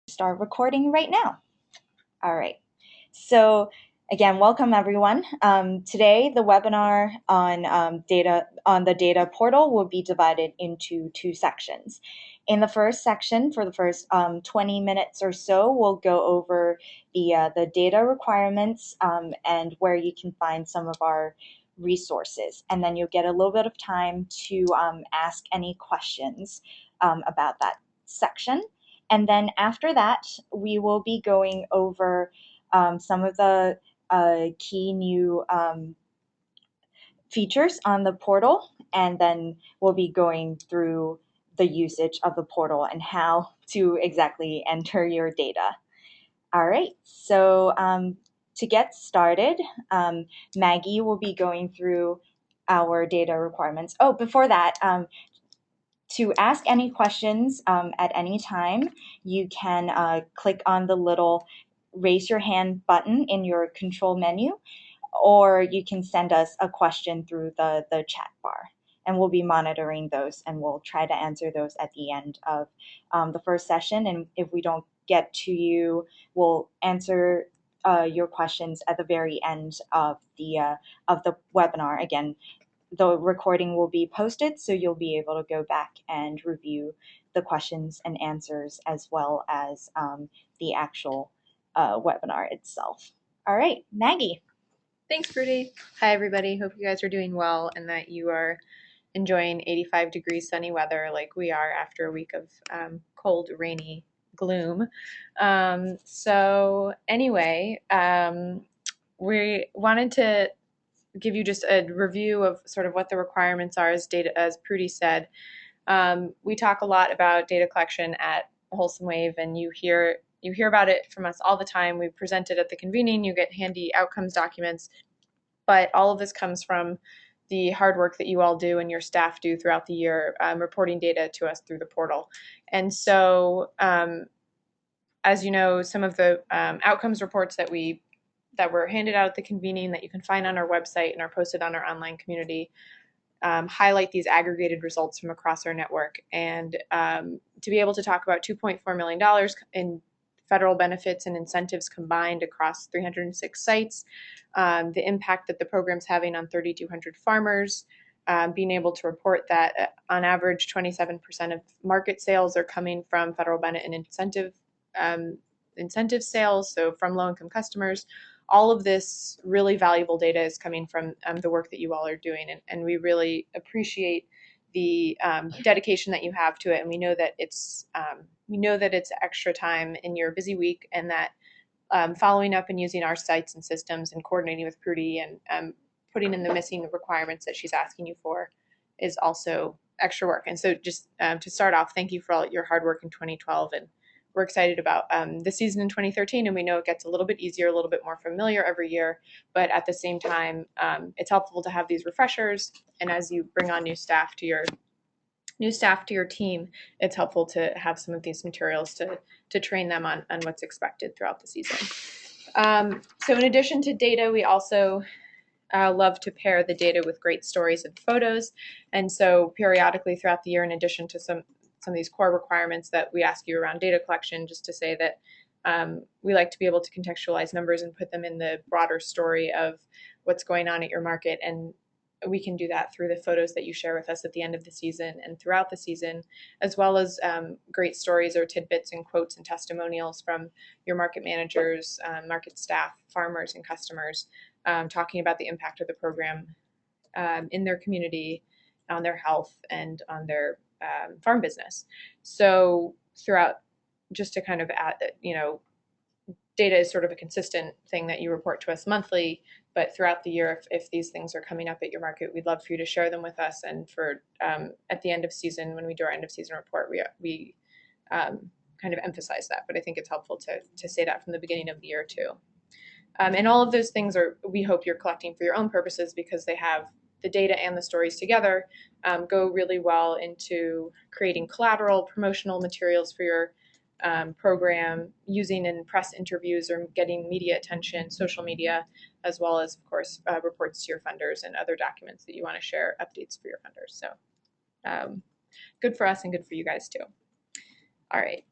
Start recording right now. All right. So again, welcome everyone. Today, the webinar on data on the data portal will be divided into two sections. In the first section, for the first 20 minutes or so, we'll go over the data requirements and where you can find some of our resources. And then you'll get a little bit of time to ask any questions about that section. And then after that, we will be going over some of the key new features on the portal, and then we'll be going through the usage of the portal and how to exactly enter your data. All right, so to get started, Maggie will be going through our data requirements. Oh, before that, to ask any questions at any time, you can click on the little raise your hand button in your control menu, or you can send us a question through the chat bar. And we'll be monitoring those, and we'll try to answer those at the end of the first session. And if we don't get to you, we'll answer your questions at the very end of the webinar. Again, the recording will be posted, so you'll be able to go back and review the questions and answers as well as the actual webinar itself. All right, Maggie. Thanks, Rudy. Hi, everybody. Hope you guys are doing well and that you are enjoying 85-degree sunny weather like we are after a week of cold, rainy gloom. So anyway, we wanted to give you just a review of sort of what the requirements are as Prudy said. We talk a lot about data collection at Wholesome Wave, and you hear about it from us all the time. We present it at the convening. You get handy outcomes documents, but all of this comes from the hard work that you all do and your staff do throughout the year, reporting data to us through the portal. And so, as you know, some of the outcomes reports that were handed out at the convening that you can find on our website and are posted on our online community highlight these aggregated results from across our network. And to be able to talk about $2.4 million in federal benefits and incentives combined across 306 sites, the impact that the program's having on 3,200 farmers, being able to report that on average 27% of market sales are coming from federal benefit and incentive sales, so from low-income customers. All of this really valuable data is coming from the work that you all are doing, and we really appreciate the dedication that you have to it. And we know that it's extra time in your busy week, and that following up and using our sites and systems and coordinating with Prudy and putting in the missing requirements that she's asking you for is also extra work. And so just to start off, thank you for all your hard work in 2012, and we're excited about the season in 2013, and we know it gets a little bit easier, a little bit more familiar every year, but at the same time, it's helpful to have these refreshers, and as you bring on new staff to your team, it's helpful to have some of these materials to train them on what's expected throughout the season. So in addition to data, we also love to pair the data with great stories and photos, and so periodically throughout the year, in addition to some of these core requirements that we ask you around data collection, just to say that we like to be able to contextualize numbers and put them in the broader story of what's going on at your market. And we can do that through the photos that you share with us at the end of the season and throughout the season, as well as great stories or tidbits and quotes and testimonials from your market managers, market staff, farmers, and customers, talking about the impact of the program in their community, on their health, and on their farm business. So throughout, just to kind of add, data is sort of a consistent thing that you report to us monthly, but throughout the year, if these things are coming up at your market, we'd love for you to share them with us. And for at the end of season, when we do our end of season report, we kind of emphasize that. But I think it's helpful to say that from the beginning of the year too. And all of those things we hope you're collecting for your own purposes, because they have the data and the stories together, go really well into creating collateral, promotional materials for your program, using in press interviews or getting media attention, social media, as well as, of course, reports to your funders and other documents that you want to share, updates for your funders. So good for us and good for you guys too. All right.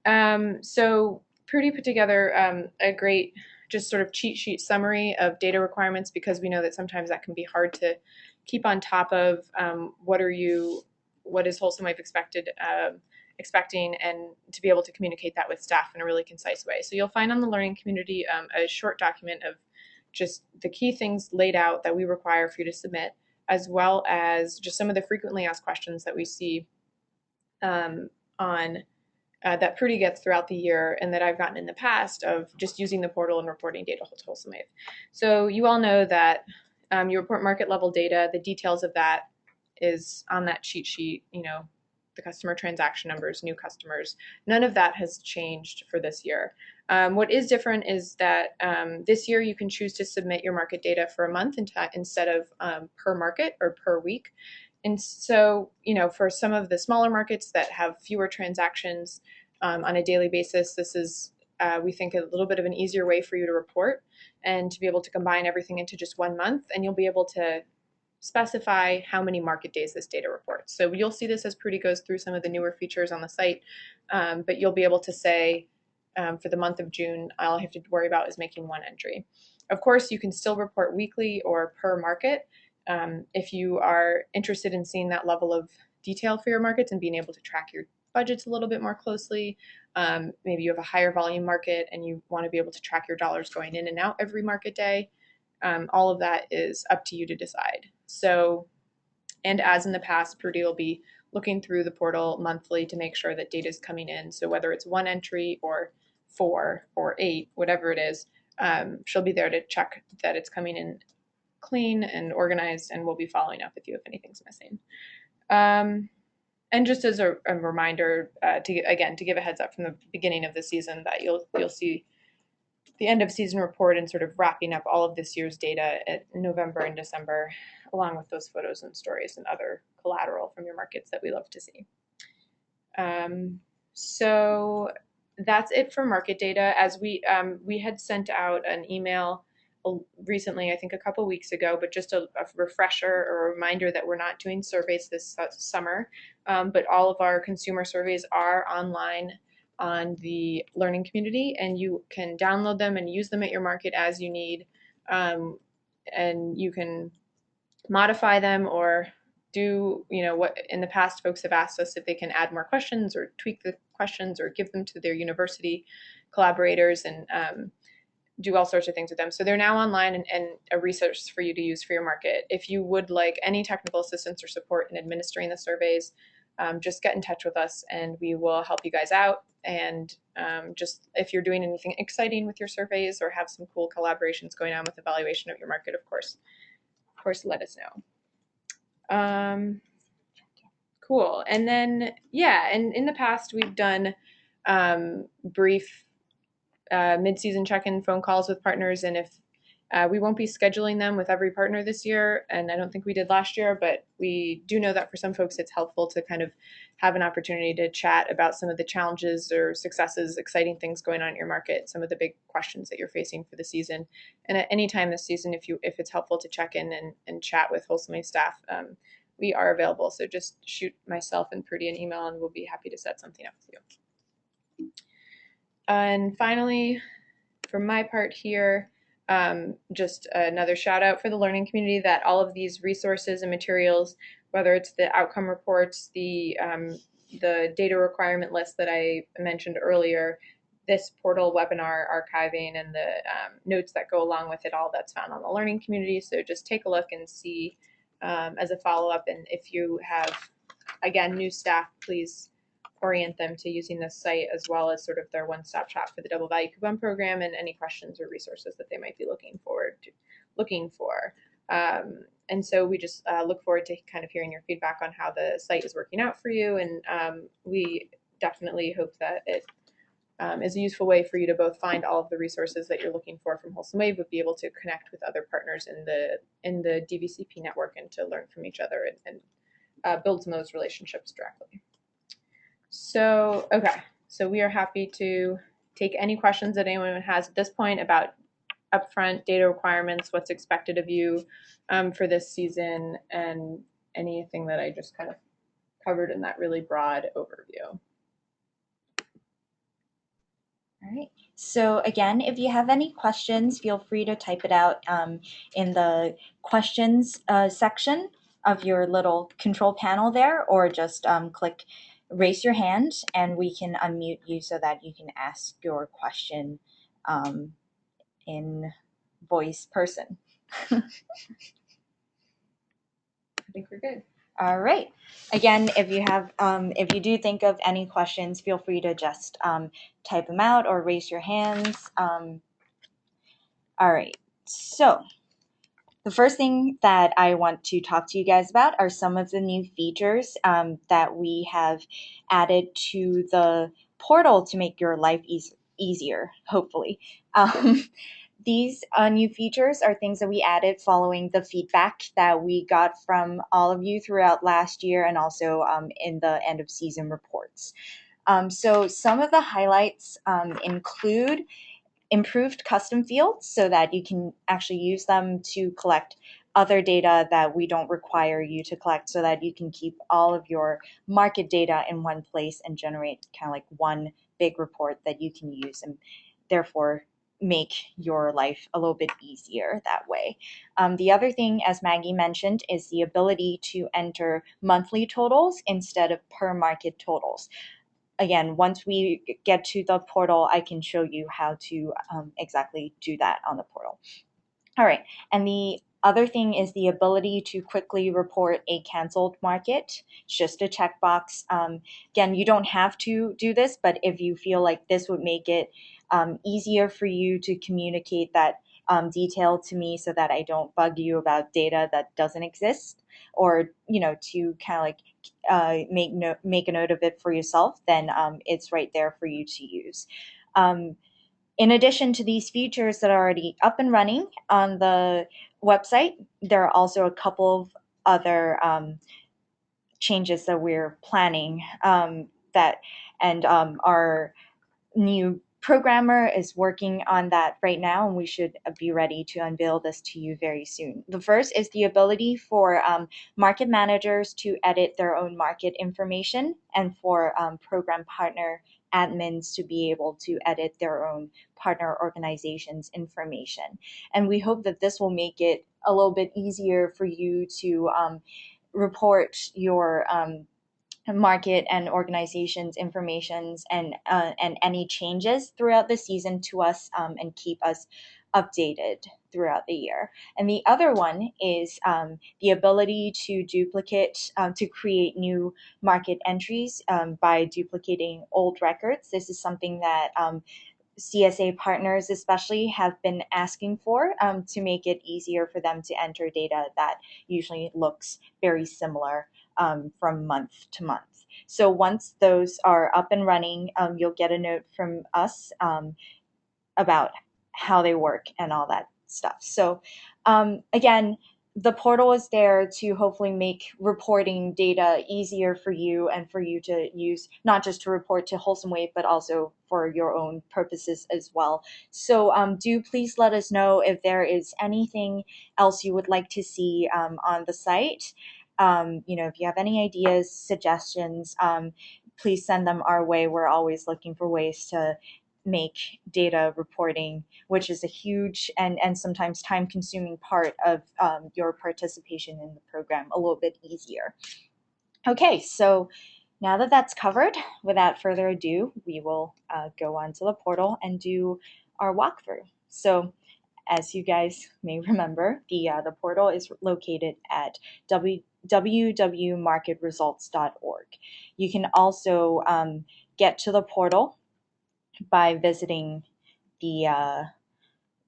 So Prudy put together a great just sort of cheat sheet summary of data requirements, because we know that sometimes that can be hard to keep on top of. What is Wholesome Wave expecting, and to be able to communicate that with staff in a really concise way. So you'll find on the learning community a short document of just the key things laid out that we require for you to submit, as well as just some of the frequently asked questions that we see on that Prudy gets throughout the year, and that I've gotten in the past, of just using the portal and reporting data to Wholesome Wave. So you all know that you report market level data. The details of that is on that cheat sheet. The customer transaction numbers, new customers. None of that has changed for this year. What is different is that this year you can choose to submit your market data for a month instead of per market or per week. And so, for some of the smaller markets that have fewer transactions on a daily basis, this is, we think, a little bit of an easier way for you to report and to be able to combine everything into just 1 month. And you'll be able to specify how many market days this data reports. So you'll see this as Prudy goes through some of the newer features on the site, but you'll be able to say, for the month of June, all I have to worry about is making one entry. Of course, you can still report weekly or per market. If you are interested in seeing that level of detail for your markets and being able to track your budgets a little bit more closely, maybe you have a higher volume market and you want to be able to track your dollars going in and out every market day, all of that is up to you to decide. So, and as in the past, Prudy will be looking through the portal monthly to make sure that data is coming in. So whether it's one entry or 4 or 8, whatever it is, she'll be there to check that it's coming in clean and organized, and we'll be following up with you if anything's missing. And just as a reminder, to give a heads up from the beginning of the season, that you'll see the end of season report and sort of wrapping up all of this year's data at November and December, along with those photos and stories and other collateral from your markets that we love to see. So that's it for market data. As we had sent out an email recently, I think a couple weeks ago, but just a refresher or a reminder that we're not doing surveys this summer, but all of our consumer surveys are online on the learning community, and you can download them and use them at your market as you need, and you can modify them or do what in the past folks have asked us if they can add more questions or tweak the questions or give them to their university collaborators and do all sorts of things with them. So they're now online and a resource for you to use for your market. If you would like any technical assistance or support in administering the surveys, just get in touch with us and we will help you guys out. And just if you're doing anything exciting with your surveys or have some cool collaborations going on with evaluation of your market, of course, let us know. Cool. And then, and in the past we've done brief mid-season check-in phone calls with partners, and if we won't be scheduling them with every partner this year, and I don't think we did last year, but we do know that for some folks it's helpful to kind of have an opportunity to chat about some of the challenges or successes, exciting things going on in your market, some of the big questions that you're facing for the season. And at any time this season, if it's helpful to check in and chat with Wholesome Wave staff, we are available. So just shoot myself and Prudy an email and we'll be happy to set something up with you. And finally, for my part here, just another shout out for the learning community that all of these resources and materials, whether it's the outcome reports, the data requirement list that I mentioned earlier, this portal webinar archiving, and the notes that go along with it, all that's found on the learning community. So just take a look and see as a follow-up. And if you have, again, new staff, please orient them to using this site as well as sort of their one-stop shop for the double value coupon program and any questions or resources that they might be looking for. And so we just look forward to kind of hearing your feedback on how the site is working out for you. And we definitely hope that it is a useful way for you to both find all of the resources that you're looking for from Wholesome Wave, but be able to connect with other partners in the DVCP network and to learn from each other and build some of those relationships directly. So, okay, so we are happy to take any questions that anyone has at this point about upfront data requirements, what's expected of you for this season, and anything that I just kind of covered in that really broad overview. All right. So again, if you have any questions, feel free to type it out in the questions section of your little control panel there, or just click raise your hand and we can unmute you so that you can ask your question in voice person. I think we're good. All right. Again, if you do think of any questions, feel free to just type them out or raise your hands. All right. So the first thing that I want to talk to you guys about are some of the new features that we have added to the portal to make your life easier, hopefully. Um, these new features are things that we added following the feedback that we got from all of you throughout last year and also in the end of season reports. So some of the highlights include improved custom fields so that you can actually use them to collect other data that we don't require you to collect, so that you can keep all of your market data in one place and generate kind of like one big report that you can use, and therefore make your life a little bit easier that way. The other thing, as Maggie mentioned, is the ability to enter monthly totals instead of per market totals. Again, once we get to the portal, I can show you how to exactly do that on the portal. All right, and the other thing is the ability to quickly report a canceled market. It's just a checkbox. Again, you don't have to do this, but if you feel like this would make it easier for you to communicate that detail to me so that I don't bug you about data that doesn't exist, or to kind of like make a note of it for yourself, then it's right there for you to use. In addition to these features that are already up and running on the website, there are also a couple of other changes that we're planning that and our new programmer is working on that right now, and we should be ready to unveil this to you very soon. The first is the ability for market managers to edit their own market information, and for program partner admins to be able to edit their own partner organizations information. And we hope that this will make it a little bit easier for you to report your market and organizations informations and any changes throughout the season to us, and keep us updated throughout the year. And the other one is the ability to to create new market entries by duplicating old records. This is something that CSA partners especially have been asking for, to make it easier for them to enter data that usually looks very similar from month to month. So once those are up and running, you'll get a note from us about how they work and all that stuff. So again, the portal is there to hopefully make reporting data easier for you, and for you to use, not just to report to Wholesome Wave, but also for your own purposes as well. So do please let us know if there is anything else you would like to see on the site. If you have any ideas, suggestions, please send them our way. We're always looking for ways to make data reporting, which is a huge and sometimes time consuming part of your participation in the program, a little bit easier. Okay, so now that that's covered, without further ado, we will go onto the portal and do our walkthrough. So as you guys may remember, the portal is located at www.marketresults.org. You can also get to the portal by visiting the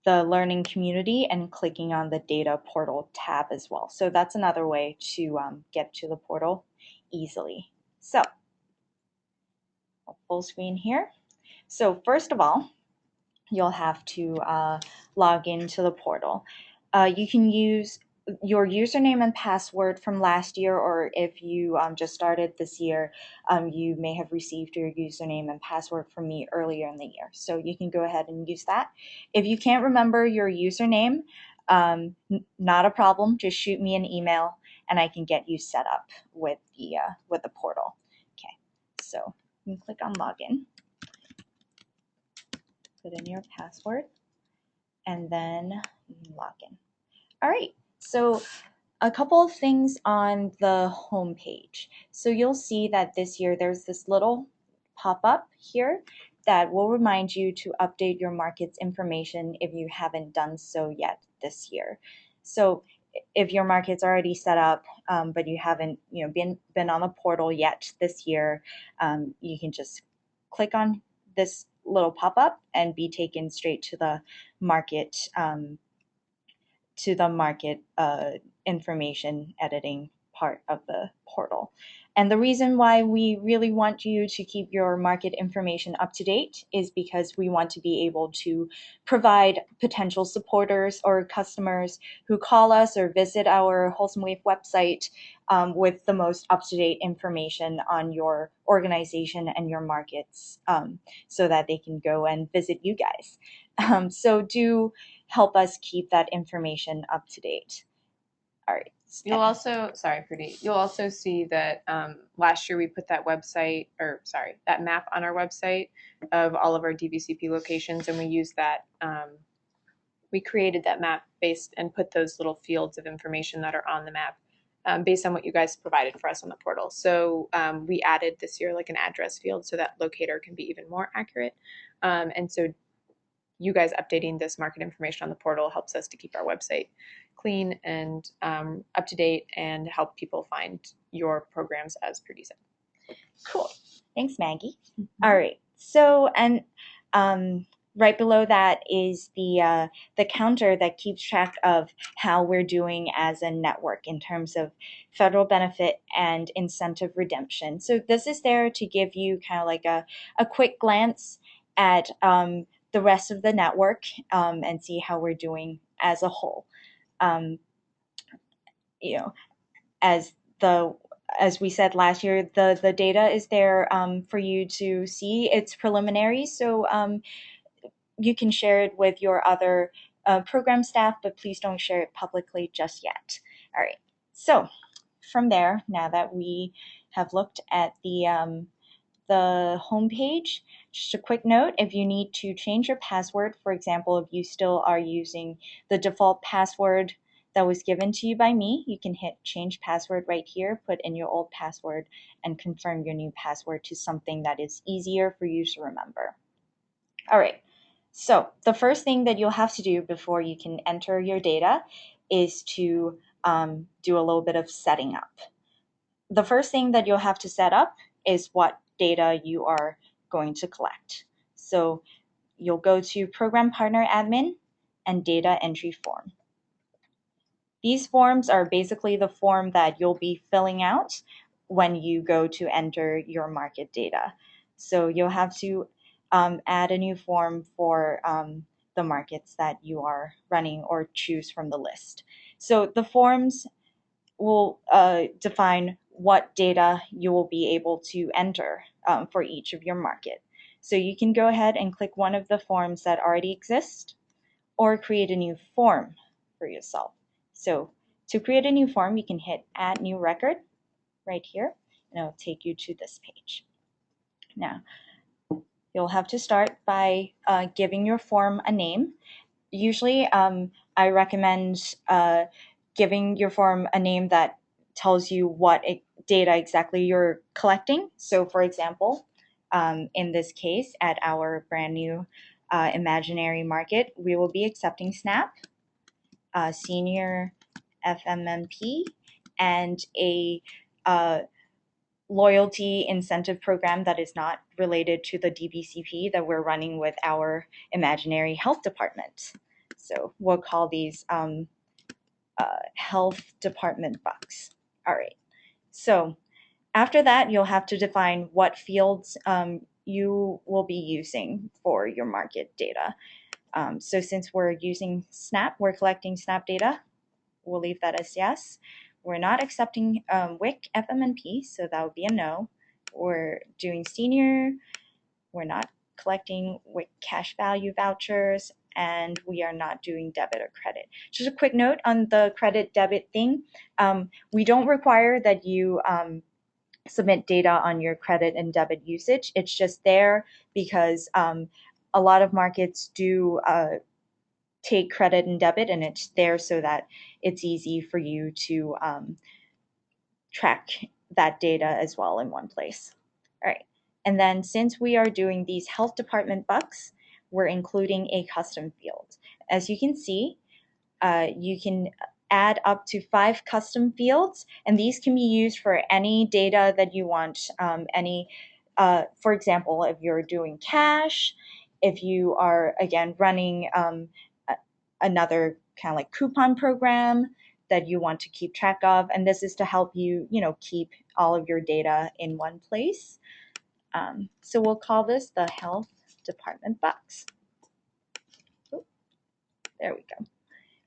learning community and clicking on the data portal tab as well. So that's another way to get to the portal easily. So full screen here. So first of all, you'll have to log into the portal. You can use your username and password from last year, or if you just started this year, you may have received your username and password from me earlier in the year. So you can go ahead and use that. If you can't remember your username, not a problem. Just shoot me an email and I can get you set up with the portal. Okay, so you can click on login. put in your password, and then log in. All right, so a couple of things on the home page. So you'll see that this year there's this little pop-up here that will remind you to update your market's information if you haven't done so yet this year. So if your market's already set up, but you haven't been on the portal yet this year, you can just click on this little pop-up and be taken straight to the market information editing part of the portal. And the reason why we really want you to keep your market information up to date is because we want to be able to provide potential supporters or customers who call us or visit our Wholesome Wave website with the most up-to-date information on your organization and your markets, so that they can go and visit you guys. So do help us keep that information up to date. All right. You'll also, sorry, Pretty, you'll also see that last year we put that that map on our website of all of our DVCP locations, and we used that, we created that map based and put those little fields of information that are on the map based on what you guys provided for us on the portal. So we added this year like an address field so that locator can be even more accurate. And so you guys updating this market information on the portal helps us to keep our website clean and up to date and help people find your programs, as Prudy said. Cool. Thanks, Maggie. All right. So, and right below that is the counter that keeps track of how we're doing as a network in terms of federal benefit and incentive redemption. So this is there to give you kind of like a quick glance at the rest of the network and see how we're doing as a whole. As we said last year, the data is there for you to see. It's preliminary, so you can share it with your other program staff, but please don't share it publicly just yet. All right, so from there, now that we have looked at the homepage, just a quick note, if you need to change your password, for example, if you still are using the default password that was given to you by me, you can hit change password right here, put in your old password, and confirm your new password to something that is easier for you to remember. All right, so the first thing that you'll have to do before you can enter your data is to do a little bit of setting up. The first thing that you'll have to set up is what data you are going to collect. So you'll go to Program Partner Admin and Data Entry Form. These forms are basically the form that you'll be filling out when you go to enter your market data. So you'll have to add a new form for the markets that you are running or choose from the list. So the forms will define what data you will be able to enter for each of your market. So you can go ahead and click one of the forms that already exist or create a new form for yourself. So to create a new form, you can hit Add New Record right here, and it'll take you to this page. Now, you'll have to start by giving your form a name. Usually, I recommend giving your form a name that tells you what data exactly you're collecting. So for example, in this case, at our brand new imaginary market, we will be accepting SNAP, senior FMMP, and a loyalty incentive program that is not related to the DVCP that we're running with our imaginary health department. So we'll call these health department bucks. All right. So after that, you'll have to define what fields you will be using for your market data. So since we're using SNAP, we're collecting SNAP data. We'll leave that as yes. We're not accepting WIC FMNP, so that would be a no. We're doing senior. We're not collecting WIC cash value vouchers, and we are not doing debit or credit. Just a quick note on the credit debit thing. We don't require that you submit data on your credit and debit usage. It's just there because a lot of markets do take credit and debit, and it's there so that it's easy for you to track that data as well in one place. All right. And then since we are doing these health department bucks, we're including a custom field. As you can see, you can add up to 5 custom fields, and these can be used for any data that you want. For example, if you're doing cash, if you are, again, running another kind of like coupon program that you want to keep track of, and this is to help you, keep all of your data in one place. So we'll call this the health department box. Ooh, there we go.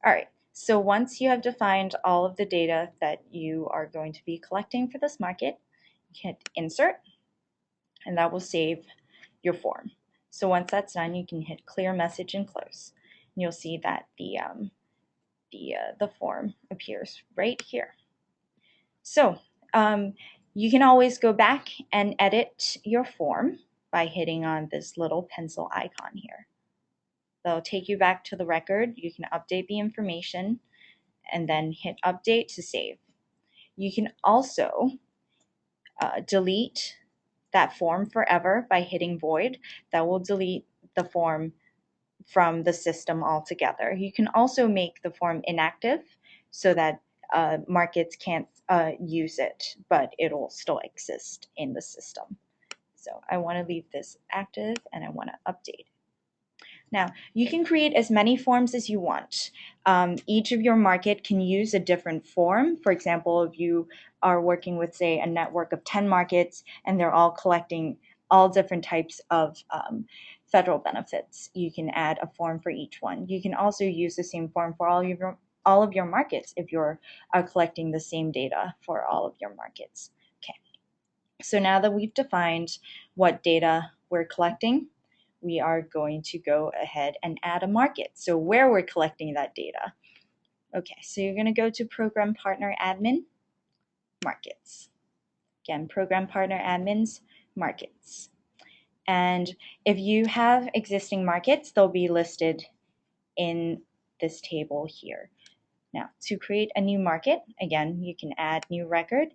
All right. So once you have defined all of the data that you are going to be collecting for this market, you hit insert, and that will save your form. So once that's done, you can hit clear message and close. And you'll see that the form appears right here. So you can always go back and edit your form by hitting on this little pencil icon here. They'll take you back to the record. You can update the information and then hit update to save. You can also delete that form forever by hitting void. That will delete the form from the system altogether. You can also make the form inactive so that markets can't use it, but it'll still exist in the system. So I want to leave this active and I want to update. Now, you can create as many forms as you want. Each of your market can use a different form. For example, if you are working with, say, a network of 10 markets and they're all collecting all different types of federal benefits, you can add a form for each one. You can also use the same form for all of your markets if you're collecting the same data for all of your markets. Okay. So now that we've defined what data we're collecting, we are going to go ahead and add a market. So where we're collecting that data. Okay, so you're going to go to Program Partner Admin, Markets. Again, Program Partner Admins, Markets. And if you have existing markets, they'll be listed in this table here. Now, to create a new market, again, you can add new record.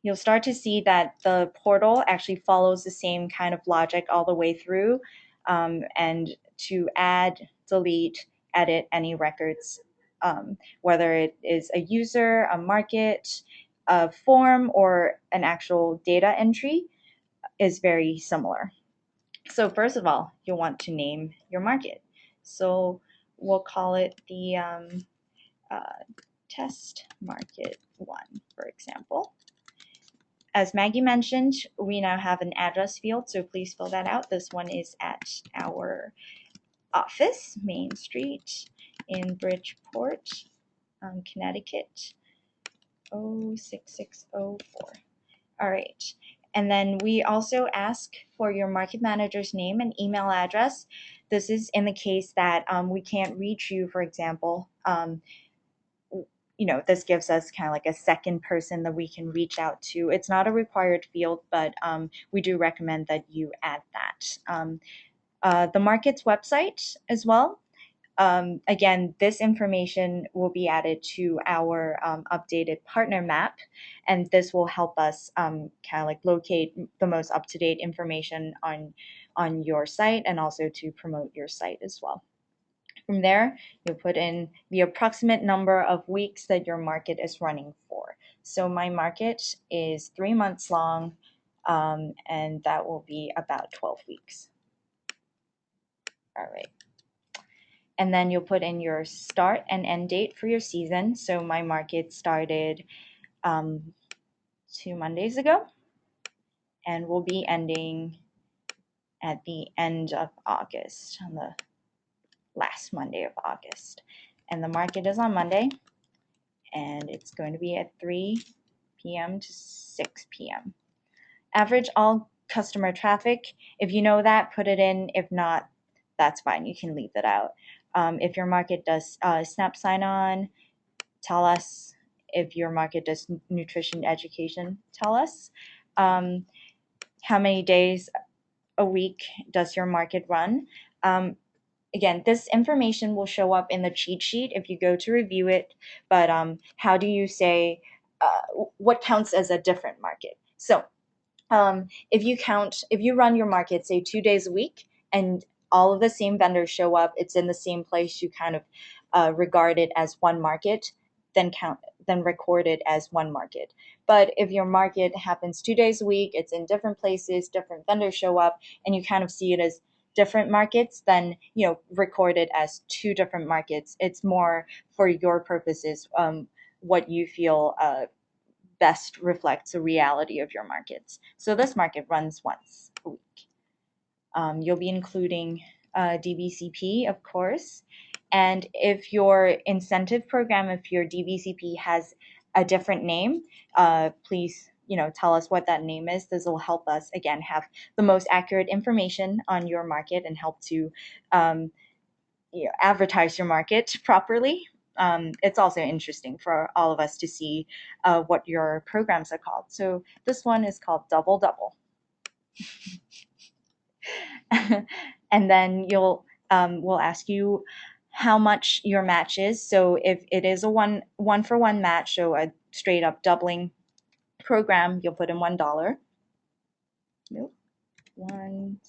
You'll start to see that the portal actually follows the same kind of logic all the way through. And to add, delete, edit any records, whether it is a user, a market, a form, or an actual data entry, is very similar. So first of all, you'll want to name your market. So we'll call it the test market 1, for example. As Maggie mentioned, we now have an address field, so please fill that out. This one is at our office, Main Street in Bridgeport, Connecticut, 06604. All right. And then we also ask for your market manager's name and email address. This is in the case that we can't reach you, for example. This gives us kind of like a second person that we can reach out to. It's not a required field, but we do recommend that you add that. The market's website as well. Again, this information will be added to our updated partner map, and this will help us kind of like locate the most up-to-date information on your site and also to promote your site as well. From there, you'll put in the approximate number of weeks that your market is running for. So my market is 3 months long, and that will be about 12 weeks. All right. And then you'll put in your start and end date for your season. So my market started 2 Mondays ago and will be ending at the end of August, on the last Monday of August. And the market is on Monday, and it's going to be at 3 p.m. to 6 p.m. Average all customer traffic. If you know that, put it in. If not, that's fine. You can leave it out. If your market does SNAP sign-on, tell us. If your market does nutrition education, tell us. How many days a week does your market run? Again, this information will show up in the cheat sheet if you go to review it, but how do you say what counts as a different market? So if you run your market, say 2 days a week, and all of the same vendors show up, it's in the same place, you kind of regard it as one market, then record it as one market. But if your market happens 2 days a week, it's in different places, different vendors show up, and you kind of see it as different markets, then record it as two different markets. It's more for your purposes, what you feel best reflects the reality of your markets. So this market runs once a week. You'll be including DVCP, of course. And if your incentive program, if your DVCP has a different name, please tell us what that name is. This will help us, again, have the most accurate information on your market and help to advertise your market properly. It's also interesting for all of us to see what your programs are called. So this one is called Double Double. And then we'll ask you how much your match is. So if it is a one for one match, so a straight up doubling program, you'll put in $1. Nope, 10.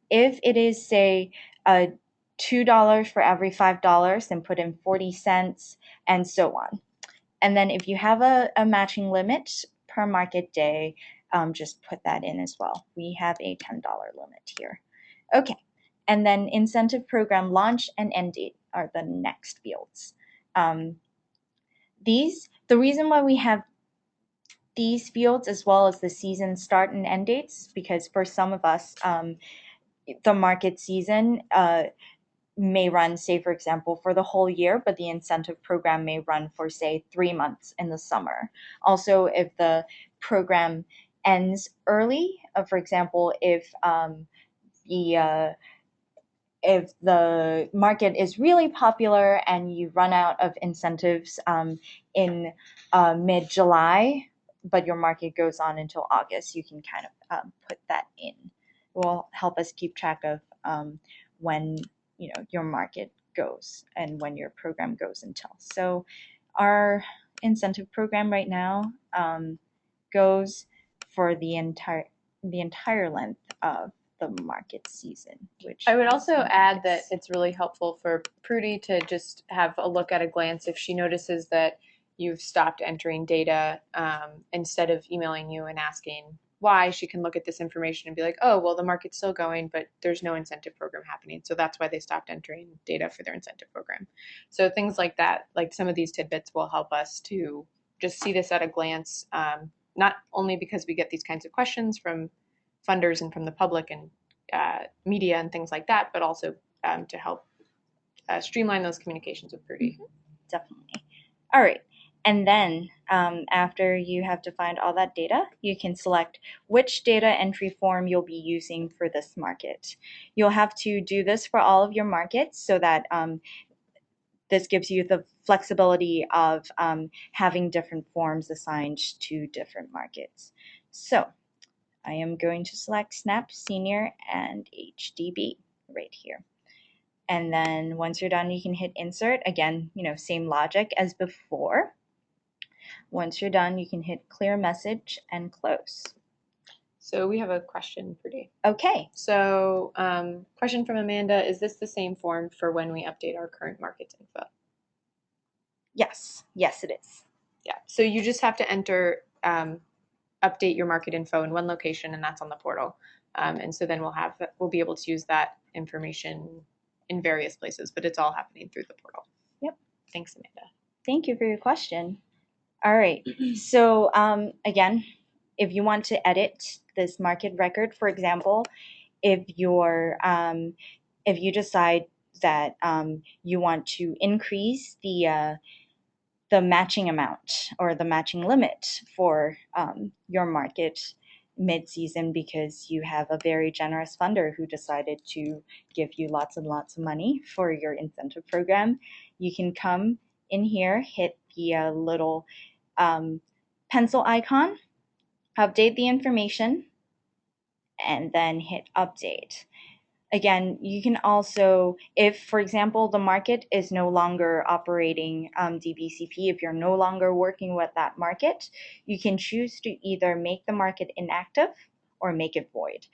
If it is, say, a $2 for every $5, then put in 40 cents, and so on. And then if you have a matching limit per market day, just put that in as well. We have a $10 limit here. Okay, and then incentive program launch and end date are the next fields. The reason why we have these fields as well as the season start and end dates, because for some of us, the market season may run, say, for example, for the whole year, but the incentive program may run for, say, 3 months in the summer. Also, if the program ends early, for example, if the market is really popular and you run out of incentives in mid-July, but your market goes on until August, you can kind of put that in. It will help us keep track of when your market goes and when your program goes until. So our incentive program right now goes for the entire length of the market season. Which I would also add that it's really helpful for Prudy to just have a look at a glance if she notices that you've stopped entering data. Instead of emailing you and asking why, she can look at this information and be like, oh, well, the market's still going, but there's no incentive program happening. So that's why they stopped entering data for their incentive program. So things like that, like some of these tidbits will help us to just see this at a glance, not only because we get these kinds of questions from funders and from the public and media and things like that, but also to help streamline those communications with Prudy. Definitely. All right. And then after you have defined all that data, you can select which data entry form you'll be using for this market. You'll have to do this for all of your markets so that this gives you the flexibility of having different forms assigned to different markets. So I am going to select Snap, Senior, and HDB right here. And then once you're done, you can hit Insert. Again, same logic as before. Once you're done, you can hit Clear Message and Close. So we have a question, Prudy. Okay. So question from Amanda, is this the same form for when we update our current markets info? Yes. Yes, it is. Yeah. So you just have to enter update your market info in one location, and that's on the portal. And so then we'll be able to use that information in various places, but it's all happening through the portal. Yep. Thanks, Amanda. Thank you for your question. All right. So again, if you want to edit this market record, for example, if you decide that you want to increase the matching amount or the matching limit for your market mid-season because you have a very generous funder who decided to give you lots and lots of money for your incentive program, you can come in here, hit the little pencil icon, update the information, and then hit update. Again, you can also, if, for example, the market is no longer operating DVCP, if you're no longer working with that market, you can choose to either make the market inactive or make it void.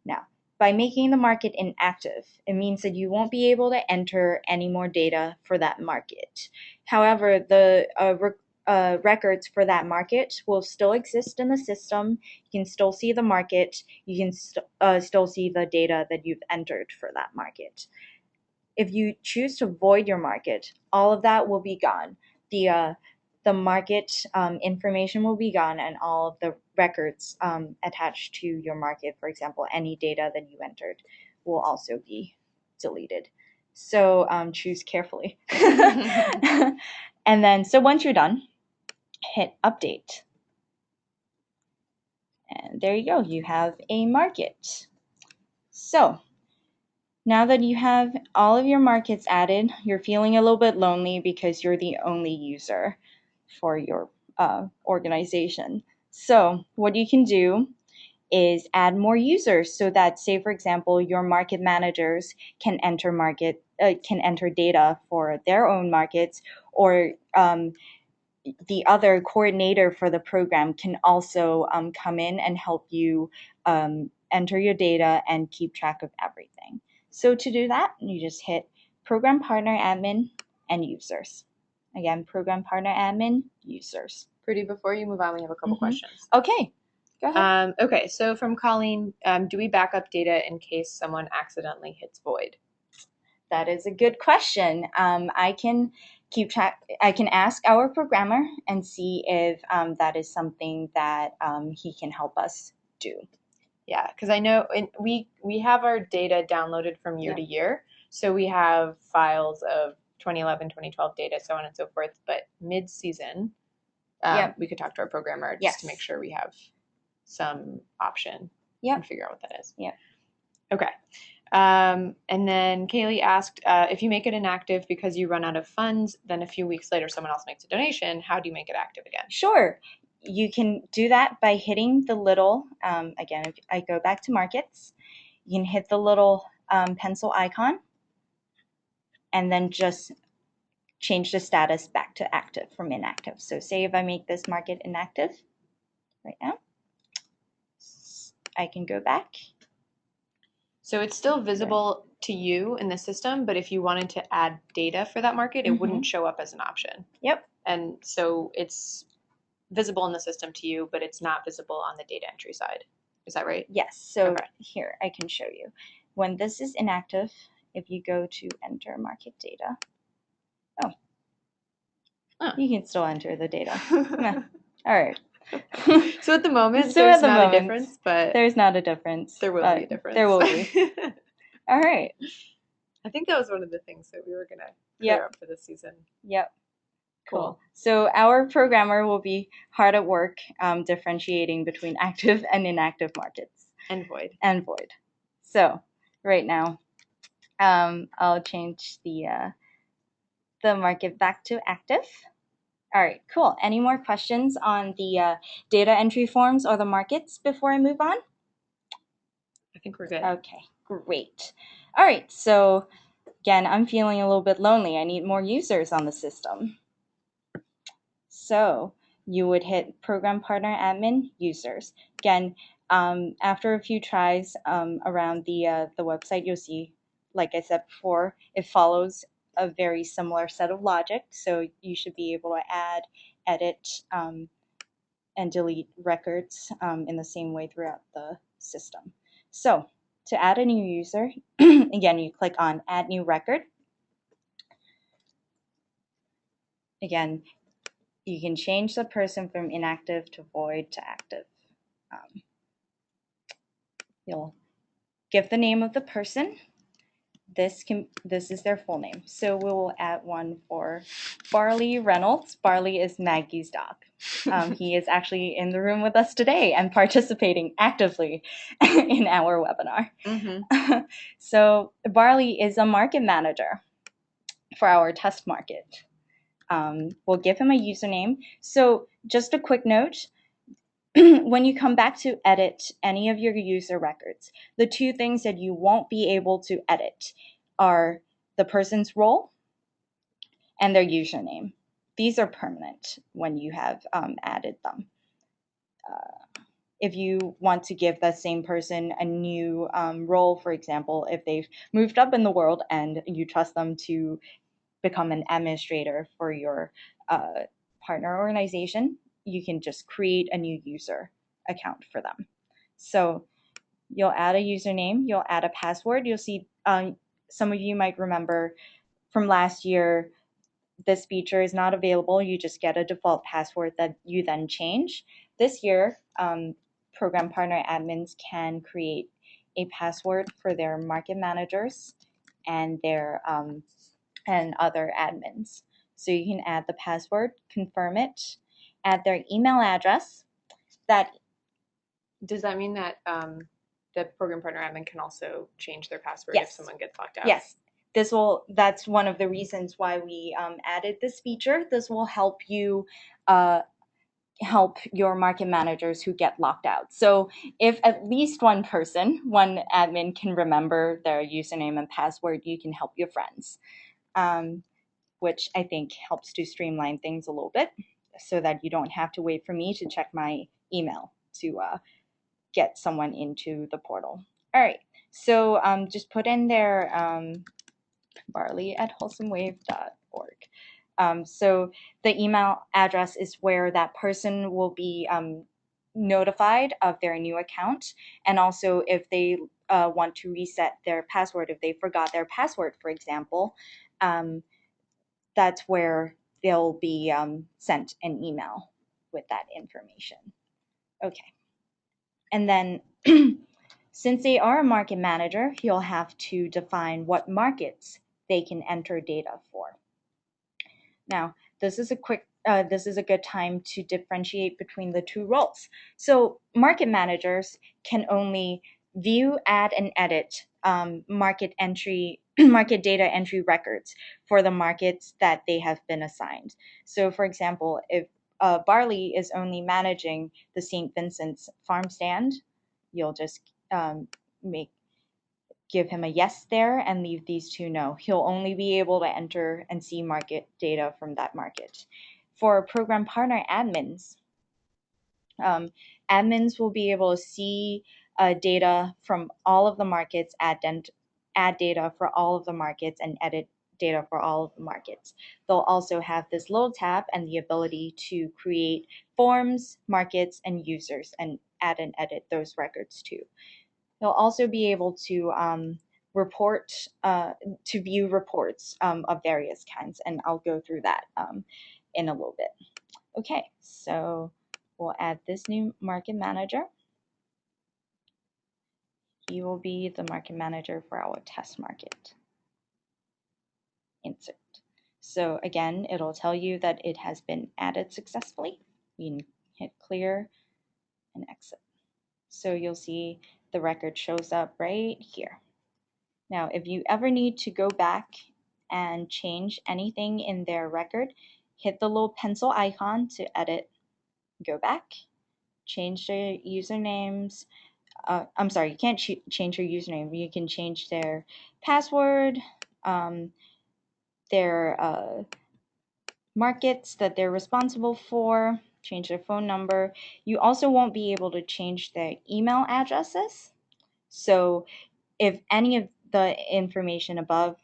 Now, by making the market inactive, it means that you won't be able to enter any more data for that market. However, the records for that market will still exist in the system. You can still see the market. You can still see the data that you've entered for that market. If you choose to void your market, all of that will be gone. The market information will be gone, and all of the records attached to your market, for example, any data that you entered, will also be deleted. So choose carefully. And then, so once you're done, hit update. And there you go, you have a market. So now that you have all of your markets added, you're feeling a little bit lonely because you're the only user for your organization. So what you can do is add more users so that, say, for example, your market managers can enter data for their own markets, or the other coordinator for the program can also come in and help you enter your data and keep track of everything. So to do that, you just hit Program Partner Admin and Users. Again, Program Partner Admin, Users. Pretty, before you move on, we have a couple questions. Okay, go ahead. Okay, so from Colleen, do we back up data in case someone accidentally hits void? That is a good question. I can keep track. I can ask our programmer and see if that is something that he can help us do. Yeah, because I know we have our data downloaded from year to year. So we have files of 2011, 2012 data, so on and so forth. But mid-season, we could talk to our programmer just to make sure we have some option and figure out what that is. Yeah. Okay. And then Kaylee asked, if you make it inactive because you run out of funds, then a few weeks later someone else makes a donation, how do you make it active again? Sure. You can do that by hitting the little, again, if I go back to markets, you can hit the little pencil icon and then just change the status back to active from inactive. So say if I make this market inactive right now, I can go back. So it's still visible to you in the system, but if you wanted to add data for that market, it wouldn't show up as an option. Yep. And so it's visible in the system to you, but it's not visible on the data entry side. Is that right? Yes. So here, I can show you. When this is inactive, if you go to enter market data, you can still enter the data. All right. So at the moment, there's not a difference, but there's not a difference. There will be a difference. There will be. All right. I think that was one of the things that we were going to clear up for this season. Yep. Cool. So our programmer will be hard at work differentiating between active and inactive markets. And void. And void. So right now, I'll change the market back to active. All right, cool. Any more questions on the data entry forms or the markets before I move on? I think we're good. Okay, great. All right, so again, I'm feeling a little bit lonely. I need more users on the system. So you would hit Program Partner Admin Users. Again, after a few tries around the website, you'll see, like I said before, it follows a very similar set of logic. So you should be able to add, edit, and delete records in the same way throughout the system. So to add a new user, again, you click on Add New Record. Again, you can change the person from inactive to void to active. You'll give the name of the person. This is their full name. So we will add one for Barley Reynolds. Barley is Maggie's dog. He is actually in the room with us today and participating actively in our webinar. So Barley is a market manager for our test market. We'll give him a username. So just a quick note, when you come back to edit any of your user records, the two things that you won't be able to edit are the person's role and their username. These are permanent when you have added them. If you want to give that same person a new role, for example, if they've moved up in the world and you trust them to become an administrator for your partner organization, you can just create a new user account for them. So you'll add a username, you'll add a password. You'll see some of you might remember from last year, this feature is not available. You just get a default password that you then change. This year, program partner admins can create a password for their market managers and their and other admins. So you can add the password, confirm it, add their email address. That Does that mean that the program partner admin can also change their password Yes. if someone gets locked out? Yes. That's one of the reasons why we added this feature. This will help you help your market managers who get locked out. So if at least one admin can remember their username and password, you can help your friends, which I think helps to streamline things a little bit so that you don't have to wait for me to check my email to get someone into the portal. All right, so just put in their barley@wholesomewave.org. So the email address is where that person will be notified of their new account, and also if they want to reset their password, if they forgot their password, for example, that's where they'll be sent an email with that information. Okay. And then since they are a market manager, you'll have to define what markets they can enter data for. Now, this is a good time to differentiate between the two roles. So market managers can only view, add, and edit market data entry records for the markets that they have been assigned. So for example, if Barley is only managing the St. Vincent's farm stand, you'll just give him a yes there and leave these two no. He'll only be able to enter and see market data from that market. For program partner admins, admins will be able to see data from all of the markets, add data for all of the markets, and edit data for all of the markets. They'll also have this little tab and the ability to create forms, markets, and users, and add and edit those records too. You'll also be able to view reports of various kinds, and I'll go through that in a little bit. Okay, so we'll add this new market manager. He will be the market manager for our test market. Insert. So again, it'll tell you that it has been added successfully. You can hit clear and exit. So you'll see the record shows up right here. Now, if you ever need to go back and change anything in their record, hit the little pencil icon to edit, go back, change their usernames. I'm sorry, you can't change your username. You can change their password, their markets that they're responsible for, change their phone number. You also won't be able to change their email addresses. So if any of the information above,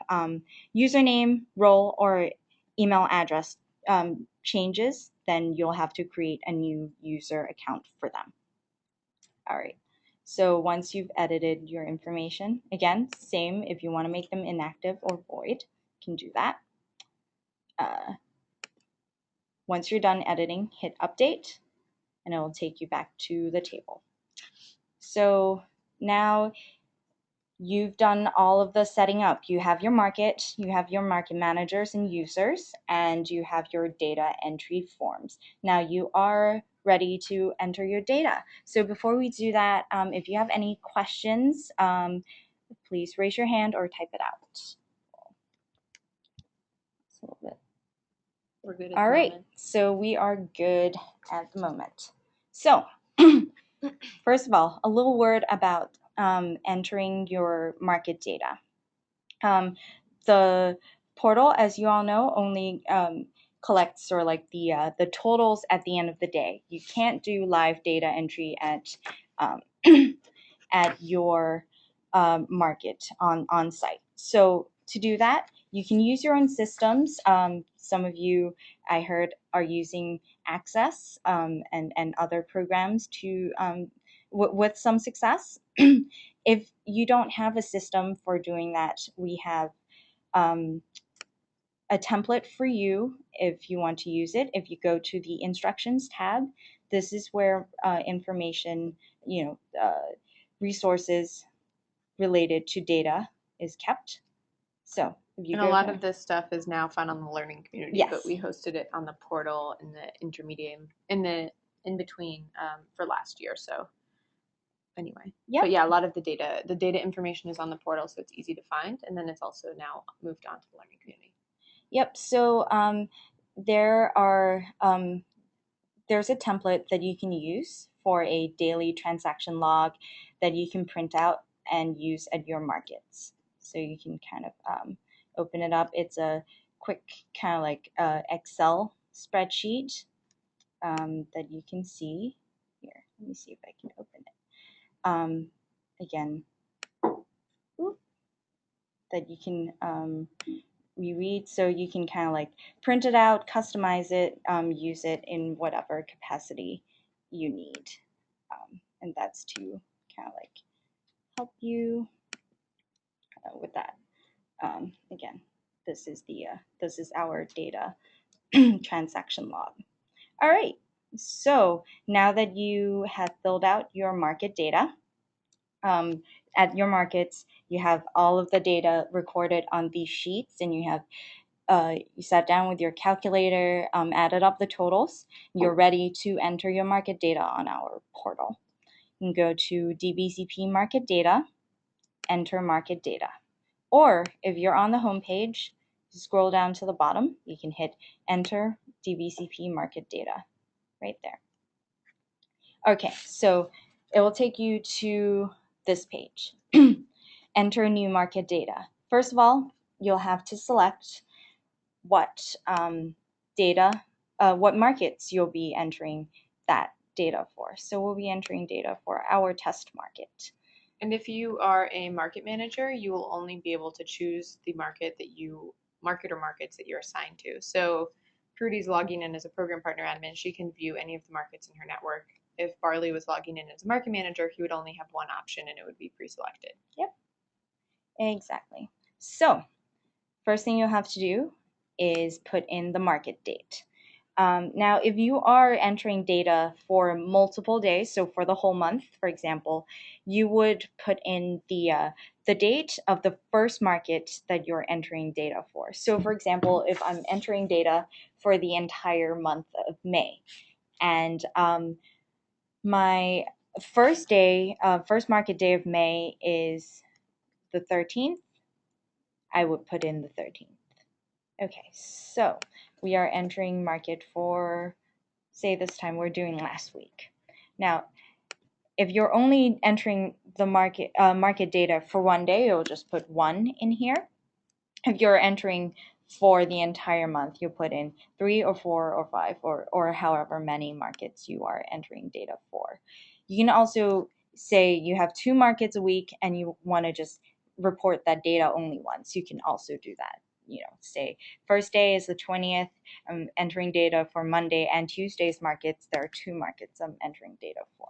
username, role, or email address changes, then you'll have to create a new user account for them. All right. So once you've edited your information, again, same, if you want to make them inactive or void, you can do that. Once you're done editing, hit update, and it will take you back to the table. So now you've done all of the setting up. You have your market, you have your market managers and users, and you have your data entry forms. Now you are ready to enter your data. So before we do that, if you have any questions, please raise your hand or type it out. A little bit. We're good at All the right, moment. so we are good at the moment. So first of all, a little word about entering your market data. The portal, as you all know, only collects or like the totals at the end of the day. You can't do live data entry um, at your market on site. So to do that, you can use your own systems. Some of you, I heard, are using Access and other programs to with some success. If you don't have a system for doing that, we have um, a template for you if you want to use it. If you go to the instructions tab, this is where information, resources related to data is kept. So if you And a go lot to, of this stuff is now found on the learning community, but yes, we hosted it on the portal in the intermediate, in the in between for last year. So anyway, yep, but yeah, a lot of the data information is on the portal, so it's easy to find, and then it's also now moved on to the learning community. yep. So there are there's a template that you can use for a daily transaction log that you can print out and use at your markets. So you can kind of open it up. It's a quick kind of like Excel spreadsheet that you can see here. Let me see if I can open it. Again, that you can reread, so you can kind of like print it out, customize it, use it in whatever capacity you need. And that's to kind of like help you with that. Again, this is our data transaction log. All right. So now that you have filled out your market data, at your markets, you have all of the data recorded on these sheets, and you sat down with your calculator, added up the totals. You're ready to enter your market data on our portal. You can go to DVCP market data, enter market data. Or if you're on the home page, scroll down to the bottom, you can hit enter DVCP market data right there. Okay, so it will take you to this page. Enter new market data. First of all, you'll have to select what what markets you'll be entering that data for. So we'll be entering data for our test market. And if you are a market manager, you will only be able to choose the market or markets that you're assigned to. So Prudy's logging in as a program partner admin, she can view any of the markets in her network. If Barley was logging in as a market manager, he would only have one option and it would be pre-selected. Yep, exactly. So first thing you'll have to do is put in the market date. Now, if you are entering data for multiple days, so for the whole month, for example, you would put in the date of the first market that you're entering data for. So, for example, if I'm entering data for the entire month of May, and my first market day of May is the 13th, I would put in the 13th. Okay, so we are entering market for, say this time we're doing last week. Now, if you're only entering the market data for one day, you'll just put 1 in here. If you're entering for the entire month, you'll put in 3 or 4 or 5 or however many markets you are entering data for. You can also say you have 2 markets a week and you want to just report that data only once. You can also do that. Say first day is the 20th. I'm entering data for Monday and Tuesday's markets. There are 2 markets I'm entering data for.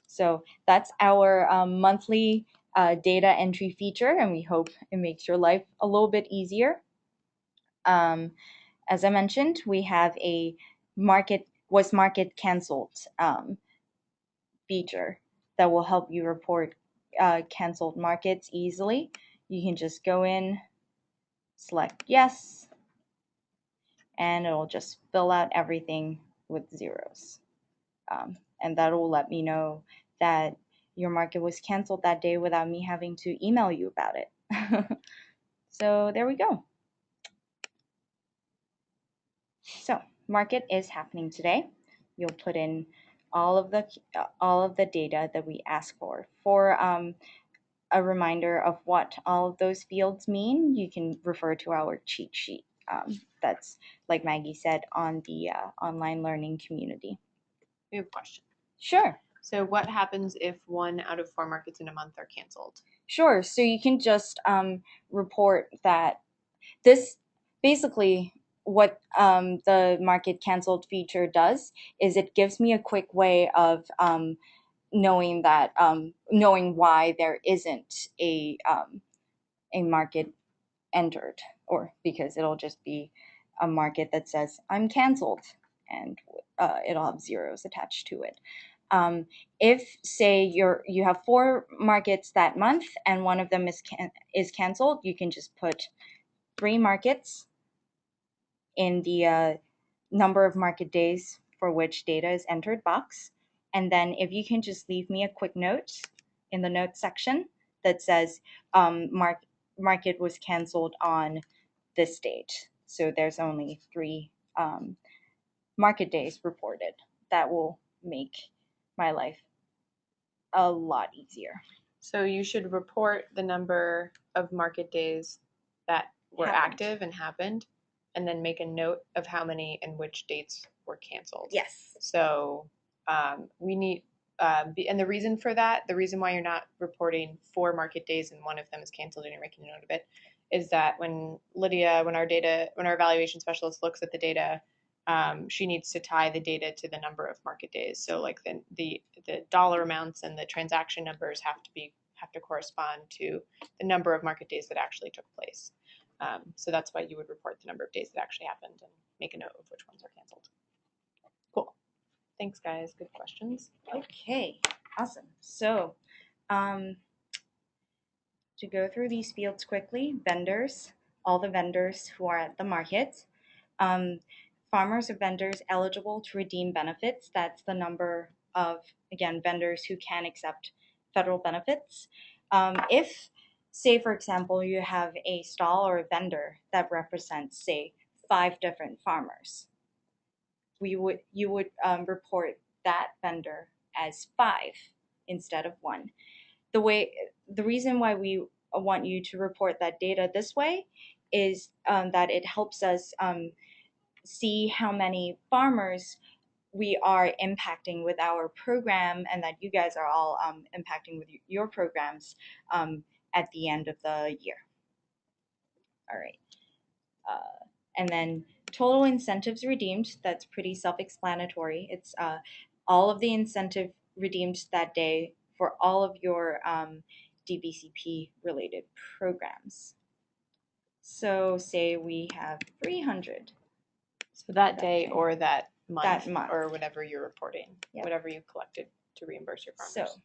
So that's our monthly data entry feature, and we hope it makes your life a little bit easier. As I mentioned, we have a was market canceled feature that will help you report canceled markets easily. You can just go in, select yes, and it'll just fill out everything with zeros. And that will let me know that your market was canceled that day without me having to email you about it. So there we go. So market is happening today. You'll put in all of the data that we ask for. For a reminder of what all of those fields mean, you can refer to our cheat sheet. That's, like Maggie said, on the online learning community. We have a question. Sure. So what happens if 1 out of 4 markets in a month are canceled? Sure. So you can just report that this basically what the market canceled feature does is it gives me a quick way of knowing that knowing why there isn't a market entered, or because it'll just be a market that says I'm canceled, and it'll have zeros attached to it. If say you have 4 markets that month and one of them is canceled, you can just put 3 markets in the number of market days for which data is entered box. And then if you can just leave me a quick note in the notes section that says market was canceled on this date. So there's only 3 market days reported. That will make my life a lot easier. So you should report the number of market days that were active and happened, and then make a note of how many and which dates were canceled. Yes. So we need, and the reason for that, the reason why you're not reporting 4 market days and one of them is canceled and you're making a note of it, is that when our evaluation specialist looks at the data, she needs to tie the data to the number of market days. So like the dollar amounts and the transaction numbers have to correspond to the number of market days that actually took place. So that's why you would report the number of days that actually happened and make a note of which ones are canceled. Cool. Thanks, guys. Good questions. Okay, awesome. So to go through these fields quickly, vendors, all the vendors who are at the market, farmers or vendors eligible to redeem benefits. That's the number of, again, vendors who can accept federal benefits. If, say, for example, you have a stall or a vendor that represents, say, 5 different farmers, you would report that vendor as 5 instead of 1. The reason why we want you to report that data this way is that it helps us see how many farmers we are impacting with our program, and that you guys are all impacting with your programs at the end of the year. All right. And then total incentives redeemed, that's pretty self-explanatory. It's all of the incentive redeemed that day for all of your DVCP related programs. So say we have 300. So that day or that month, month. or whatever you're reporting, whatever you collected to reimburse your farmers. So,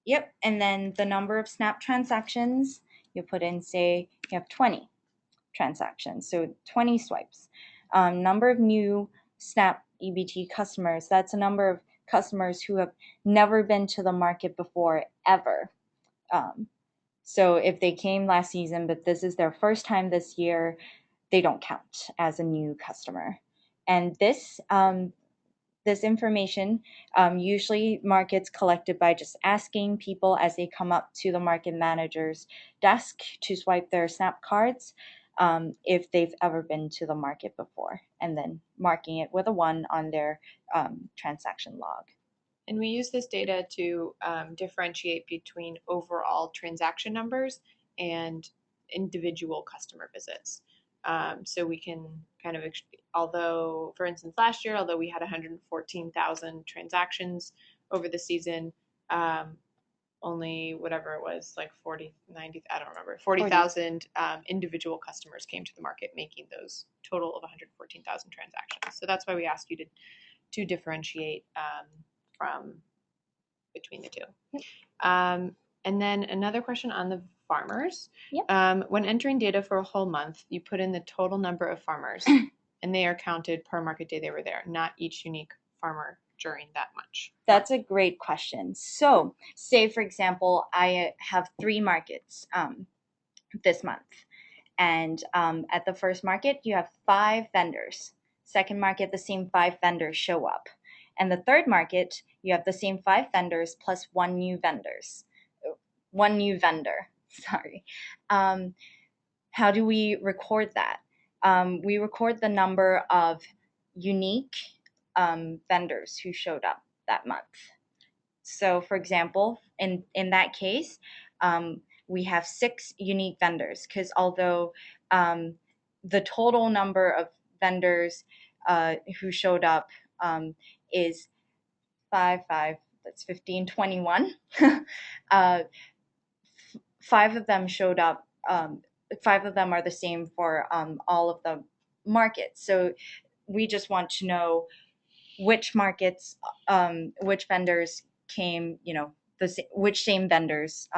yep, and then the number of SNAP transactions, you put in, say, you have 20 transactions, so 20 swipes. Number of new SNAP EBT customers, that's a number of customers who have never been to the market before, ever. So if they came last season, but this is their first time this year, they don't count as a new customer. And this this information usually markets collected by just asking people as they come up to the market manager's desk to swipe their SNAP cards if they've ever been to the market before, and then marking it with a 1 on their transaction log. And we use this data to differentiate between overall transaction numbers and individual customer visits. So we can kind of, although, for instance, last year, although we had 114,000 transactions over the season, only whatever it was, like 40, 90, I don't remember, 40,000 individual customers came to the market, making those total of 114,000 transactions. So that's why we ask you to differentiate from between the 2. Yep. And then another question on the farmers. Yep. When entering data for a whole month, you put in the total number of farmers, and they are counted per market day they were there, not each unique farmer during that much. That's a great question. So, say for example, I have 3 markets this month, and at the first market, you have 5 vendors. Second market, the same 5 vendors show up. And the third market, you have the same 5 vendors plus one new vendor. Sorry. Um, how do we record that? We record the number of unique vendors who showed up that month. So, for example, in that case, we have 6 unique vendors because although the total number of vendors who showed up is 5, that's 15, 21. uh, 5 of them showed up. 5 of them are the same for all of the markets. So we just want to know which markets, which vendors came, which same vendors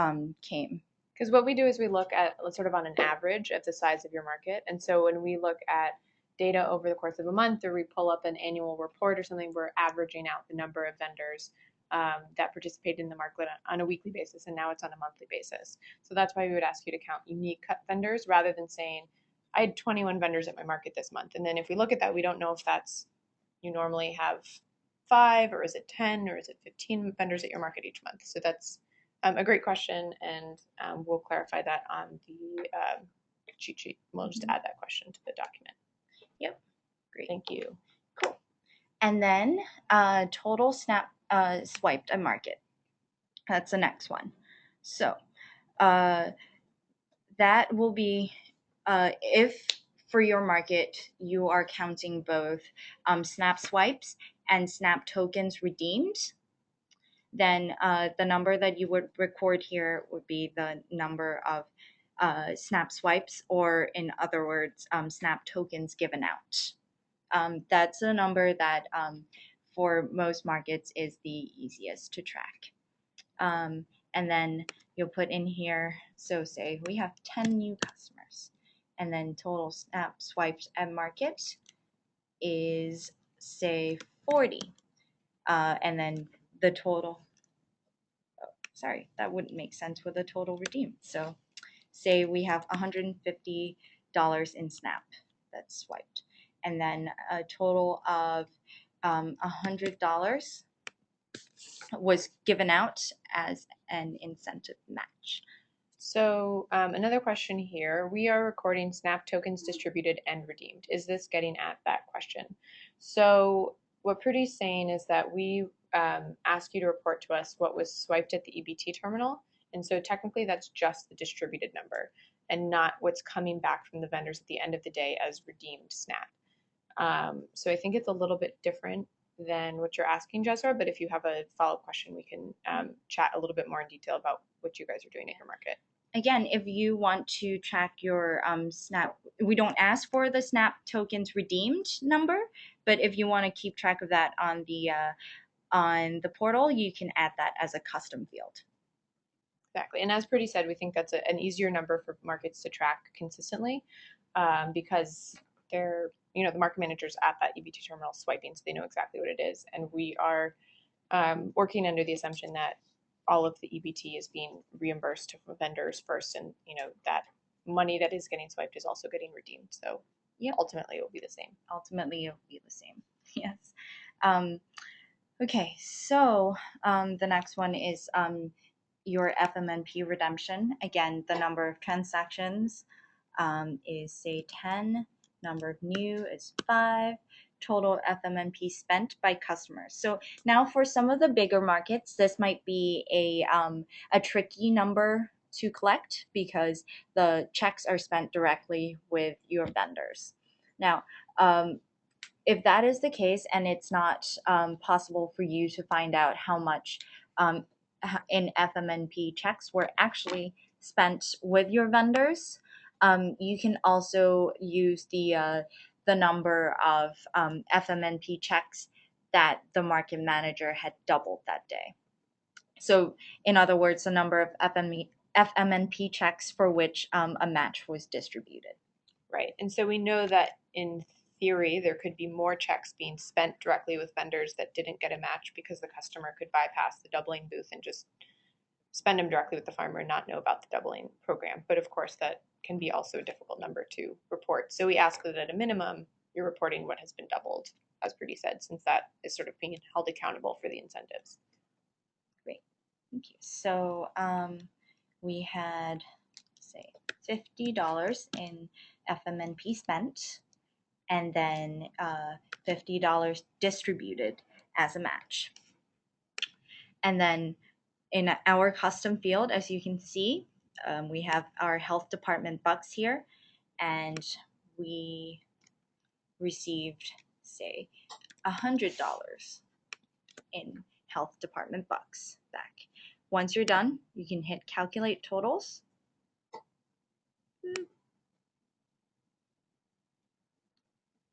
came. Because what we do is we look at sort of on an average of the size of your market. And so when we look at data over the course of a month, or we pull up an annual report or something, we're averaging out the number of vendors that participate in the market on a weekly basis, and now it's on a monthly basis. So that's why we would ask you to count unique vendors rather than saying, I had 21 vendors at my market this month. And then if we look at that, we don't know if that's, you normally have 5, or is it 10, or is it 15 vendors at your market each month? So that's a great question, and we'll clarify that on the cheat sheet. We'll just add that question to the document. Yep, great. Thank you. Cool. And then total snap swiped a market. That's the next one. So that will be if for your market you are counting both snap swipes and snap tokens redeemed, then the number that you would record here would be the number of snap swipes, or in other words, snap tokens given out. That's a number that for most markets is the easiest to track. And then you'll put in here, so say we have 10 new customers, and then total snap swiped at market is, say, 40. And then the total, sorry, that wouldn't make sense with a total redeemed. So say we have $150 in Snap that's swiped, and then a total of $100 was given out as an incentive match. So another question here, we are recording Snap tokens distributed and redeemed. Is this getting at that question? So what Prudy's saying is that we ask you to report to us what was swiped at the EBT terminal. And so technically that's just the distributed number and not what's coming back from the vendors at the end of the day as redeemed Snap. So I think it's a little bit different than what you're asking, Jessra, but if you have a follow-up question, we can chat a little bit more in detail about what you guys are doing at your market. Again, if you want to track your Snap, we don't ask for the Snap tokens redeemed number, but if you want to keep track of that on the portal, you can add that as a custom field. Exactly, and as Prudy said, we think that's an easier number for markets to track consistently because they're, the market managers at that EBT terminal swiping, so they know exactly what it is, and we are working under the assumption that all of the EBT is being reimbursed to vendors first, and that money that is getting swiped is also getting redeemed. So yep, ultimately it will be the same. Ultimately, it will be the same. Yes. Okay, so the next one is your FMNP redemption. Again, the number of transactions is, say, 10. Number of new is 5. Total FMNP spent by customers. So now for some of the bigger markets, this might be a tricky number to collect because the checks are spent directly with your vendors. Now, if that is the case and it's not possible for you to find out how much in FMNP checks were actually spent with your vendors, you can also use the number of FMNP checks that the market manager had doubled that day. So, in other words, the number of FMNP checks for which a match was distributed. Right, and so we know that in theory there could be more checks being spent directly with vendors that didn't get a match because the customer could bypass the doubling booth and just spend them directly with the farmer and not know about the doubling program. But of course that can be also a difficult number to report. So we ask that at a minimum you're reporting what has been doubled, as Pretty said, since that is sort of being held accountable for the incentives. Great, thank you. So we had, say, $50 in FMNP spent, and then $50 distributed as a match. And then in our custom field, as you can see, we have our health department bucks here, and we received, say, $100 in health department bucks back. Once you're done, you can hit calculate totals.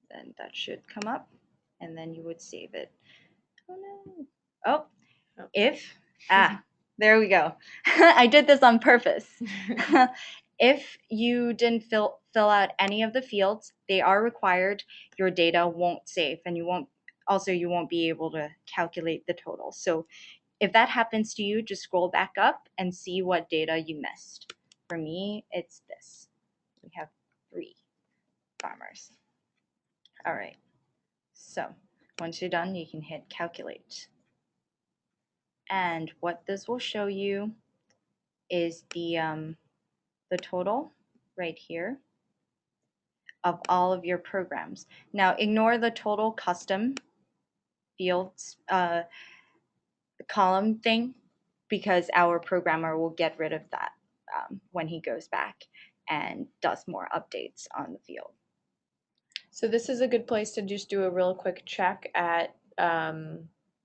Then that should come up, and then you would save it. Oh no. Oh, if, there we go. I did this on purpose. If you didn't fill out any of the fields, they are required. Your data won't save, and you won't be able to calculate the total. So if that happens to you, just scroll back up and see what data you missed. For me, it's this. We have 3 farmers. All right. So once you're done, you can hit calculate. And what this will show you is the total right here of all of your programs. Now ignore the total custom fields column thing, because our programmer will get rid of that when he goes back and does more updates on the field. So this is a good place to just do a real quick check at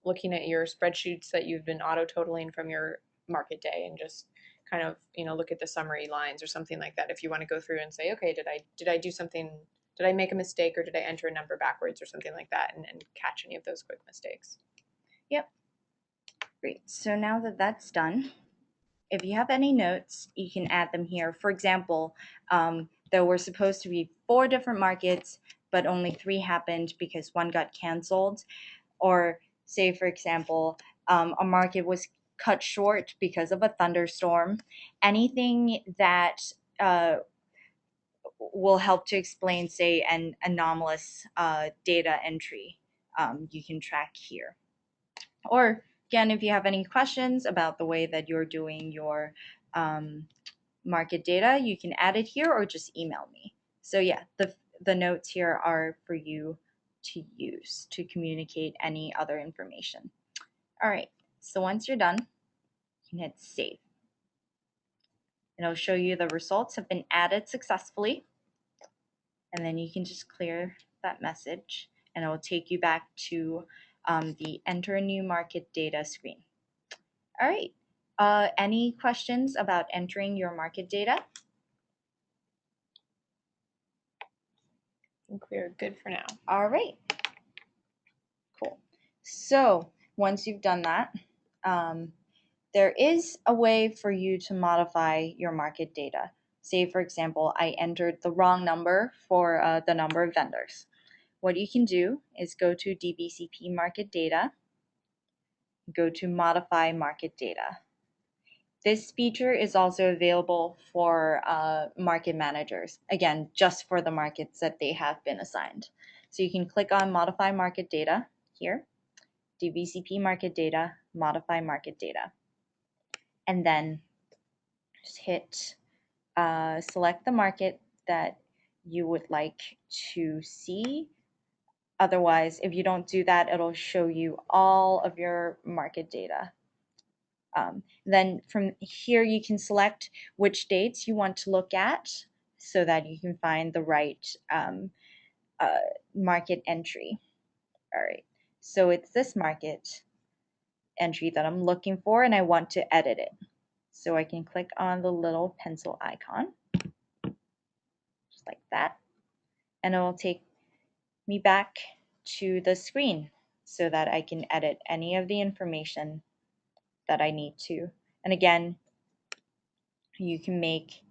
looking at your spreadsheets that you've been auto-totaling from your market day, and just kind of, look at the summary lines or something like that if you want to go through and say, okay, did I do something, did I make a mistake, or did I enter a number backwards or something like that, and catch any of those quick mistakes. Yep. Great. So now that that's done, if you have any notes, you can add them here. For example, there were supposed to be 4 different markets, but only 3 happened because 1 got canceled. Or say, for example, a market was cut short because of a thunderstorm. Anything that will help to explain, say, an anomalous data entry, you can track here. Or again, if you have any questions about the way that you're doing your market data, you can add it here or just email me. So yeah, the notes here are for you to use to communicate any other information. All right, so once you're done, you can hit save. And it'll show you the results have been added successfully. And then you can just clear that message, and it will take you back to the enter a new market data screen. All right, any questions about entering your market data? I think we're good for now. All right, cool. So once you've done that, there is a way for you to modify your market data. Say, for example, I entered the wrong number for the number of vendors. What you can do is go to DVCP market data, go to modify market data. This feature is also available for market managers, again, just for the markets that they have been assigned. So you can click on modify market data here, DVCP market data, modify market data, and then just hit select the market that you would like to see. Otherwise, if you don't do that, it'll show you all of your market data. Then from here, you can select which dates you want to look at so that you can find the right market entry. All right, so it's this market entry that I'm looking for, and I want to edit it. So I can click on the little pencil icon, just like that, and it will take me back to the screen so that I can edit any of the information that I need to. And again, you can make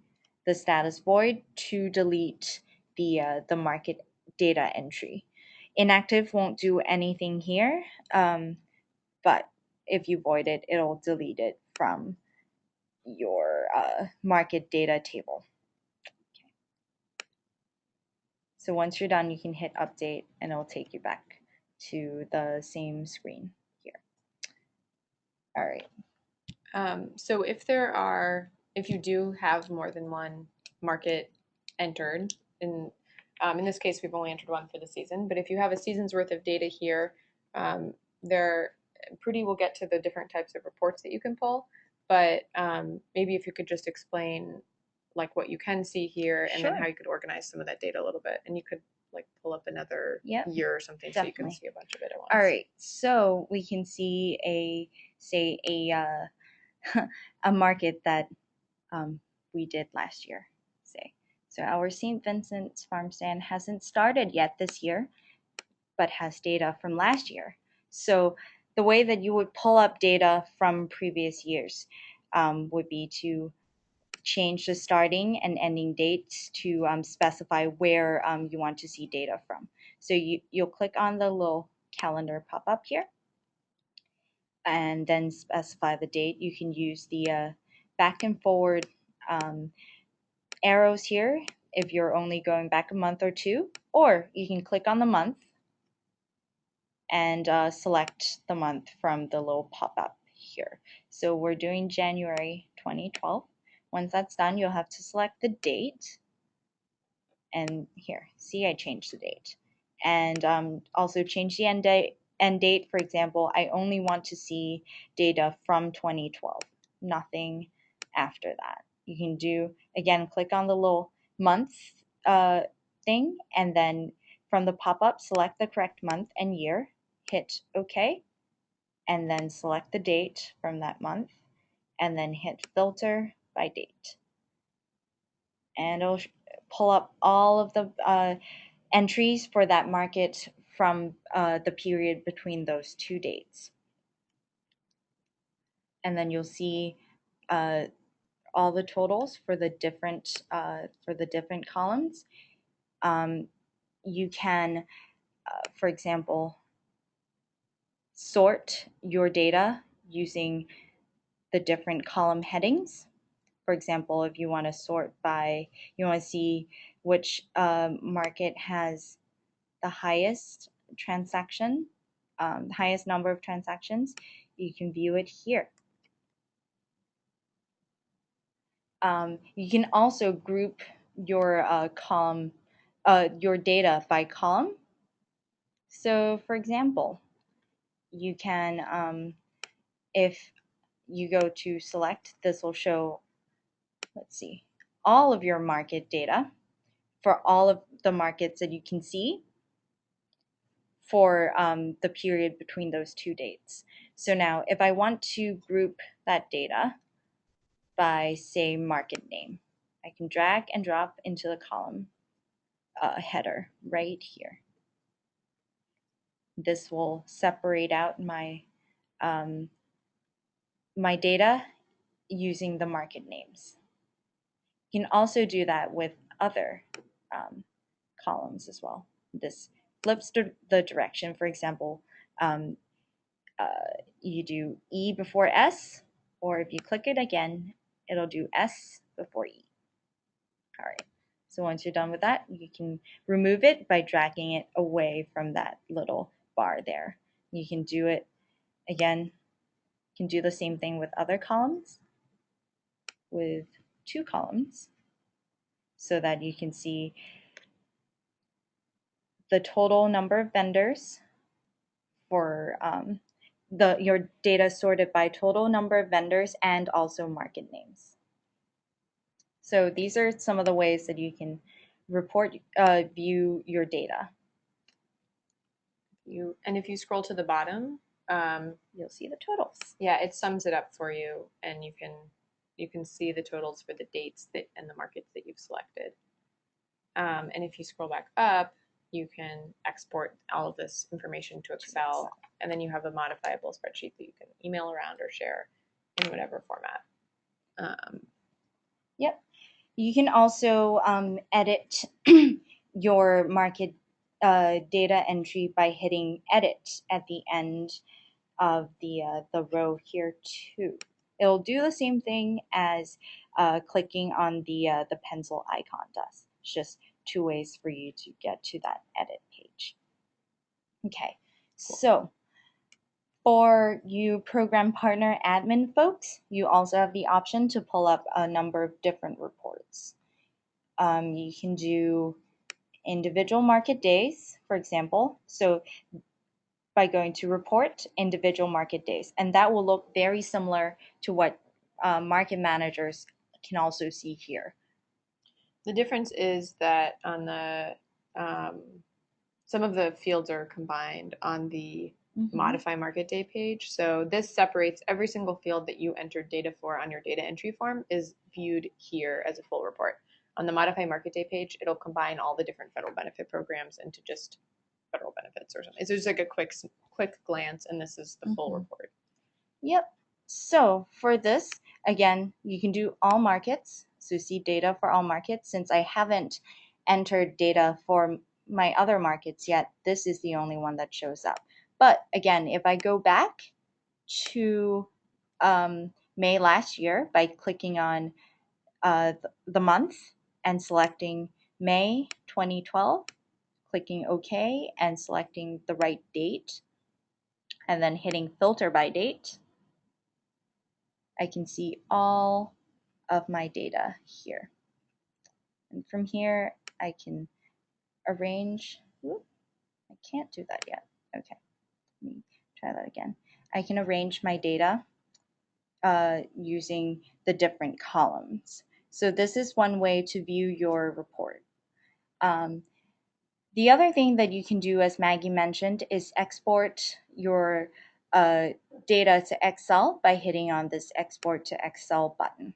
the status void to delete the market data entry. Inactive won't do anything here, but if you void it, it'll delete it from your market data table. Okay. So once you're done, you can hit update and it'll take you back to the same screen here. All right. So if you do have more than one market entered, in this case, we've only entered one for the season, but if you have a season's worth of data here, there, Pretty will get to the different types of reports that you can pull, but maybe if you could just explain like what you can see here and then how Sure. you could organize some of that data a little bit, and you could like pull up another Yep, year or something so you can definitely. see a bunch of it at once. All right. So we can see a market that we did last year, say. So our St. Vincent's farm stand hasn't started yet this year, but has data from last year. So the way that you would pull up data from previous years would be to change the starting and ending dates to specify where you want to see data from. So you'll click on the little calendar pop-up here and then specify the date. You can use the back and forward arrows here if you're only going back a month or two, or you can click on the month and select the month from the little pop-up here. So we're doing January 2012. Once that's done, you'll have to select the date. And here, see, I changed the date. And also change the end date. For example, I only want to see data from 2012, nothing after that. You can do, again, click on the little month thing, and then from the pop-up, select the correct month and year, hit OK, and then select the date from that month, and then hit filter by date. And it'll pull up all of the entries for that market from the period between those two dates. And then you'll see all the totals for the different columns. You can, for example, sort your data using the different column headings. For example, if you want to sort by, you want to see which market has the highest transaction, the highest number of transactions, you can view it here. You can also group your your data by column. So, for example, you can, if you go to select, this will show, let's see, all of your market data for all of the markets that you can see for the period between those two dates. So now if I want to group that data by, say, market name, I can drag and drop into the column header right here. This will separate out my my data using the market names. You can also do that with other columns as well. This flips the direction. For example, you do E before S, or if you click it again, it'll do S before E. All right. So once you're done with that, you can remove it by dragging it away from that little bar there. You can do it again. You can do the same thing with other columns, with two columns, so that you can see the total number of vendors for your data sorted by total number of vendors and also market names. So these are some of the ways that you can view your data. And if you scroll to the bottom, You'll see the totals. yeah, it sums it up for you, and you can see the totals for the dates and the markets that you've selected. And if you scroll back up, you can export all of this information to Excel, and then you have a modifiable spreadsheet that you can email around or share in whatever format. Yep. You can also edit your market data entry by hitting edit at the end of the row here too. It'll do the same thing as clicking on the pencil icon does. It's just two ways for you to get to that edit page. Okay, so for you program partner admin folks, you also have the option to pull up a number of different reports. You can do individual market days, for example. So by going to report individual market days, and that will look very similar to what market managers can also see here. The difference is that on the some of the fields are combined on the modify market day page. So this separates every single field that you entered data for on your data entry form is viewed here as a full report. On the modify market day page, it'll combine all the different federal benefit programs into just federal benefits or something. So it's like a quick glance, and this is the full report. Yep. So for this, again, you can do all markets. So see data for all markets. Since I haven't entered data for my other markets yet, this is the only one that shows up. But again, if I go back to May last year by clicking on the month and selecting May 2012, clicking OK and selecting the right date, and then hitting filter by date, I can see all of my data here. And from here, I can arrange, I can't do that yet. Okay, let me try that again. I can arrange my data using the different columns. So this is one way to view your report. The other thing that you can do, as Maggie mentioned, is export your data to Excel by hitting on this Export to Excel button.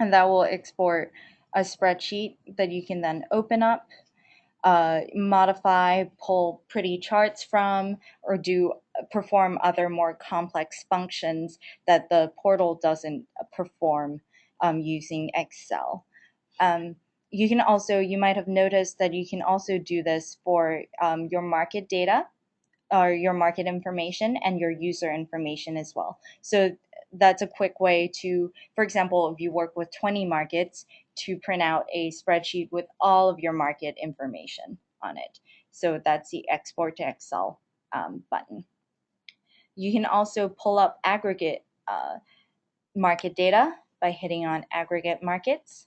And that will export a spreadsheet that you can then open up, modify, pull pretty charts from, or perform other more complex functions that the portal doesn't perform using Excel. You might have noticed that you can also do this for your market data or your market information and your user information as well. So that's a quick way to, for example, if you work with 20 markets, to print out a spreadsheet with all of your market information on it. So that's the Export to Excel button. You can also pull up aggregate market data by hitting on Aggregate Markets.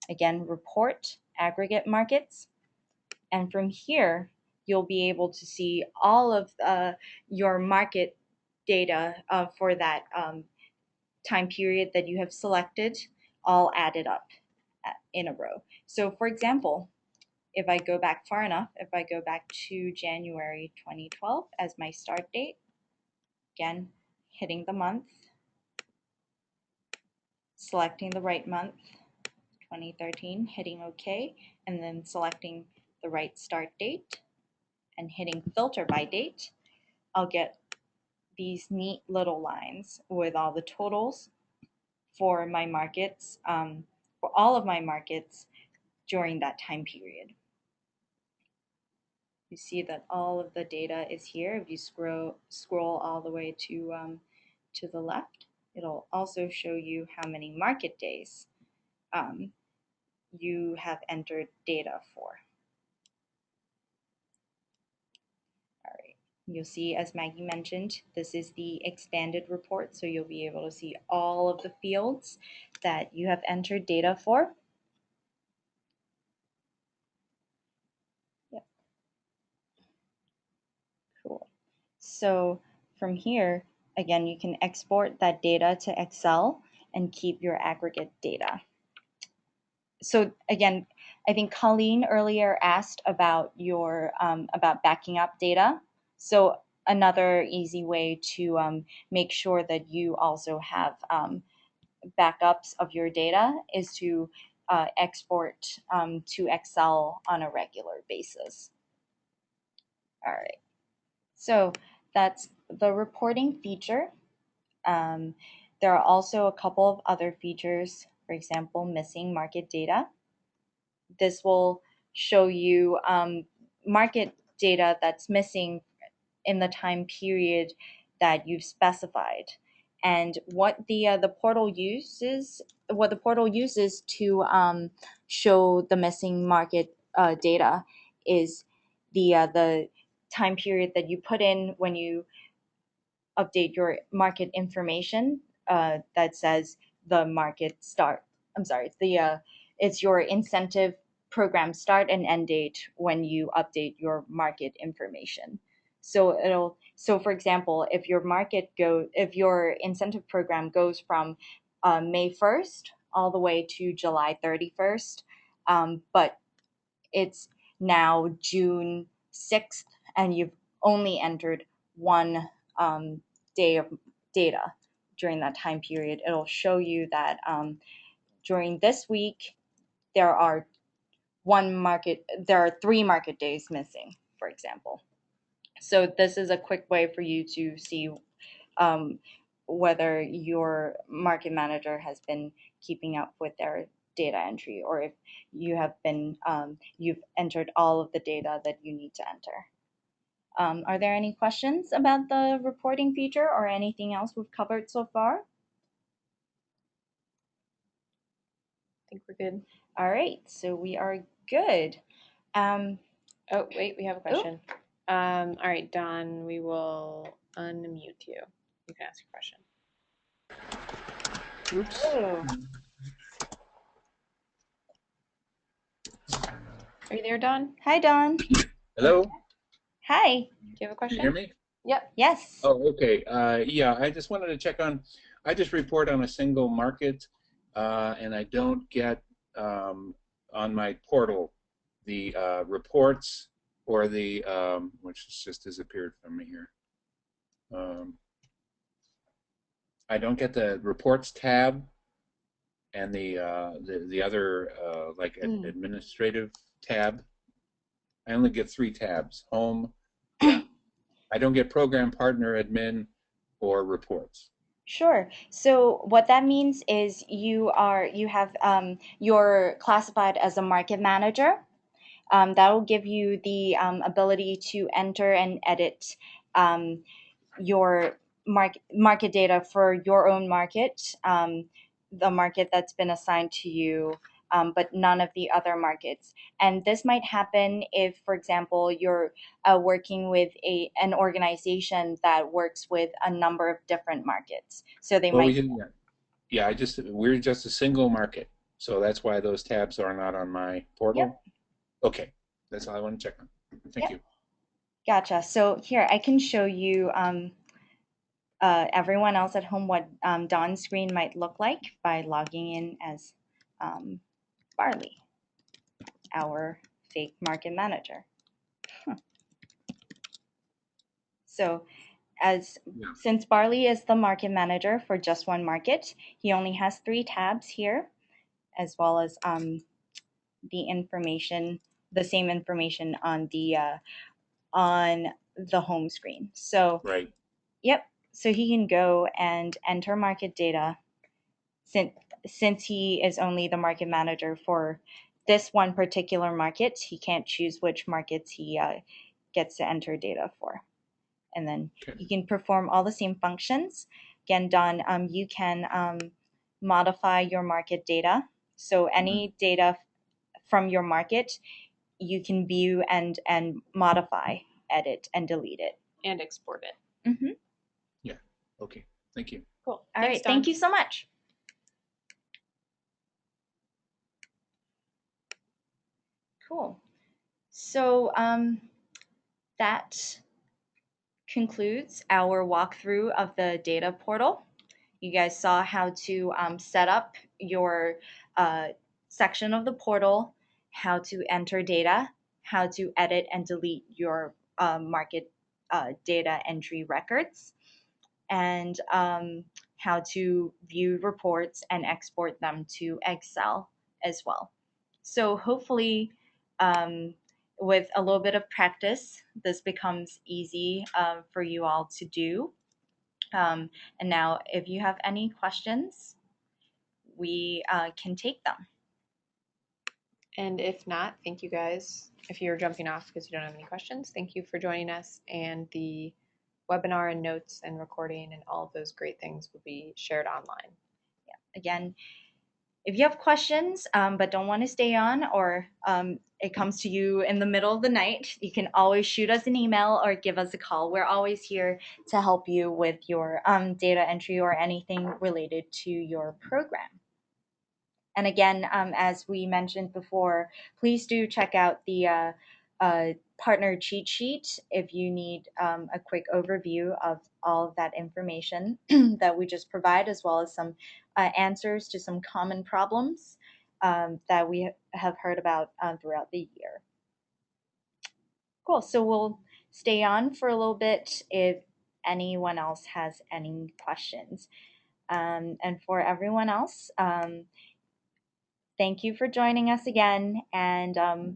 Again, Report Aggregate Markets. And from here, you'll be able to see all of your market data for that time period that you have selected, all added up in a row. So for example, if I go back far enough, if I go back to January 2012 as my start date, again, hitting the month, selecting the right month, 2013, hitting OK, and then selecting the right start date and hitting filter by date, I'll get these neat little lines with all the totals for my markets, for all of my markets during that time period. You see that all of the data is here. If you scroll all the way to the left, it'll also show you how many market days you have entered data for. All right. You'll see, as Maggie mentioned, this is the expanded report, so you'll be able to see all of the fields that you have entered data for. Yep. Cool. So from here, again, you can export that data to Excel and keep your aggregate data. So again, I think Colleen earlier asked about your about backing up data. So another easy way to make sure that you also have backups of your data is to export to Excel on a regular basis. All right, so that's the reporting feature. There are also a couple of other features, for example, missing market data. This will show you market data that's missing in the time period that you've specified. And what the portal uses to show the missing market data is the time period that you put in when you update your market information that says the market start. I'm sorry, the it's your incentive program start and end date when you update your market information. So for example, if your incentive program goes from May 1st all the way to July 31st, but it's now June 6th, and you've only entered one day of data during that time period. It'll show you that during this week there are there are 3 market days missing, for example. So this is a quick way for you to see um, whether your market manager has been keeping up with their data entry, or if you've entered all of the data that you need to enter. Are there any questions about the reporting feature or anything else we've covered so far? I think we're good. All right, so we are good. Oh, wait, we have a question. All right, Don, we will unmute you. You can ask your question. Oops. Oh. Are you there, Don? Hi, Don. Hello? Hi. Do you have a Can question? you hear me? Yep. Yes. Oh, okay. Yeah, I just wanted to check on, I just report on a single market, and I don't get on my portal the reports or the, which just disappeared from me here. I don't get the reports tab and the other like administrative tab. I only get 3 tabs: home. I don't get program partner, admin, or reports. Sure. So what that means is you're classified as a market manager. That will give you the ability to enter and edit your market data for your own market, the market that's been assigned to you, but none of the other markets. And this might happen if, for example, you're working with an organization that works with a number of different markets. So they Well, might. yeah, we're just a single market, so that's why those tabs are not on my portal. Yep. Okay, that's all I want to check on. Thank you. Gotcha. So here I can show you everyone else at home what Dawn's screen might look like by logging in as Barley, our fake market manager. So since Barley is the market manager for just one market, he only has 3 tabs here, as well as the same information on the home screen. So right. Yep. So he can go and enter market data since he is only the market manager for this one particular market. He can't choose which markets he gets to enter data for. And then you can perform all the same functions. Again, Don, you can modify your market data. So any data from your market, you can view and modify, edit, and delete it. And export it. Mm-hmm. Yeah. Okay. Thank you. Cool. All Thanks, right. Don. Thank you so much. Cool. So that concludes our walkthrough of the data portal. You guys saw how to set up your section of the portal, how to enter data, how to edit and delete your market data entry records, and how to view reports and export them to Excel as well. So hopefully, with a little bit of practice, this becomes easy for you all to do. And now, if you have any questions, we can take them. And if not, thank you guys. If you're jumping off because you don't have any questions, thank you for joining us. And the webinar and notes and recording and all of those great things will be shared online. Yeah. Again, if you have questions but don't want to stay on, or it comes to you in the middle of the night, you can always shoot us an email or give us a call. We're always here to help you with your data entry or anything related to your program. And again, as we mentioned before, please do check out the partner cheat sheet if you need a quick overview of all of that information that we just provide, as well as some answers to some common problems that we have heard about throughout the year. Cool. So we'll stay on for a little bit if anyone else has any questions. And for everyone else, thank you for joining us again, and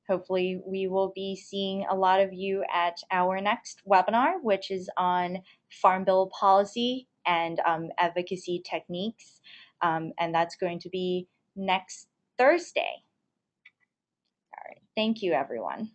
hopefully we will be seeing a lot of you at our next webinar, which is on Farm Bill policy and advocacy techniques, and that's going to be next Thursday. All right, thank you, everyone.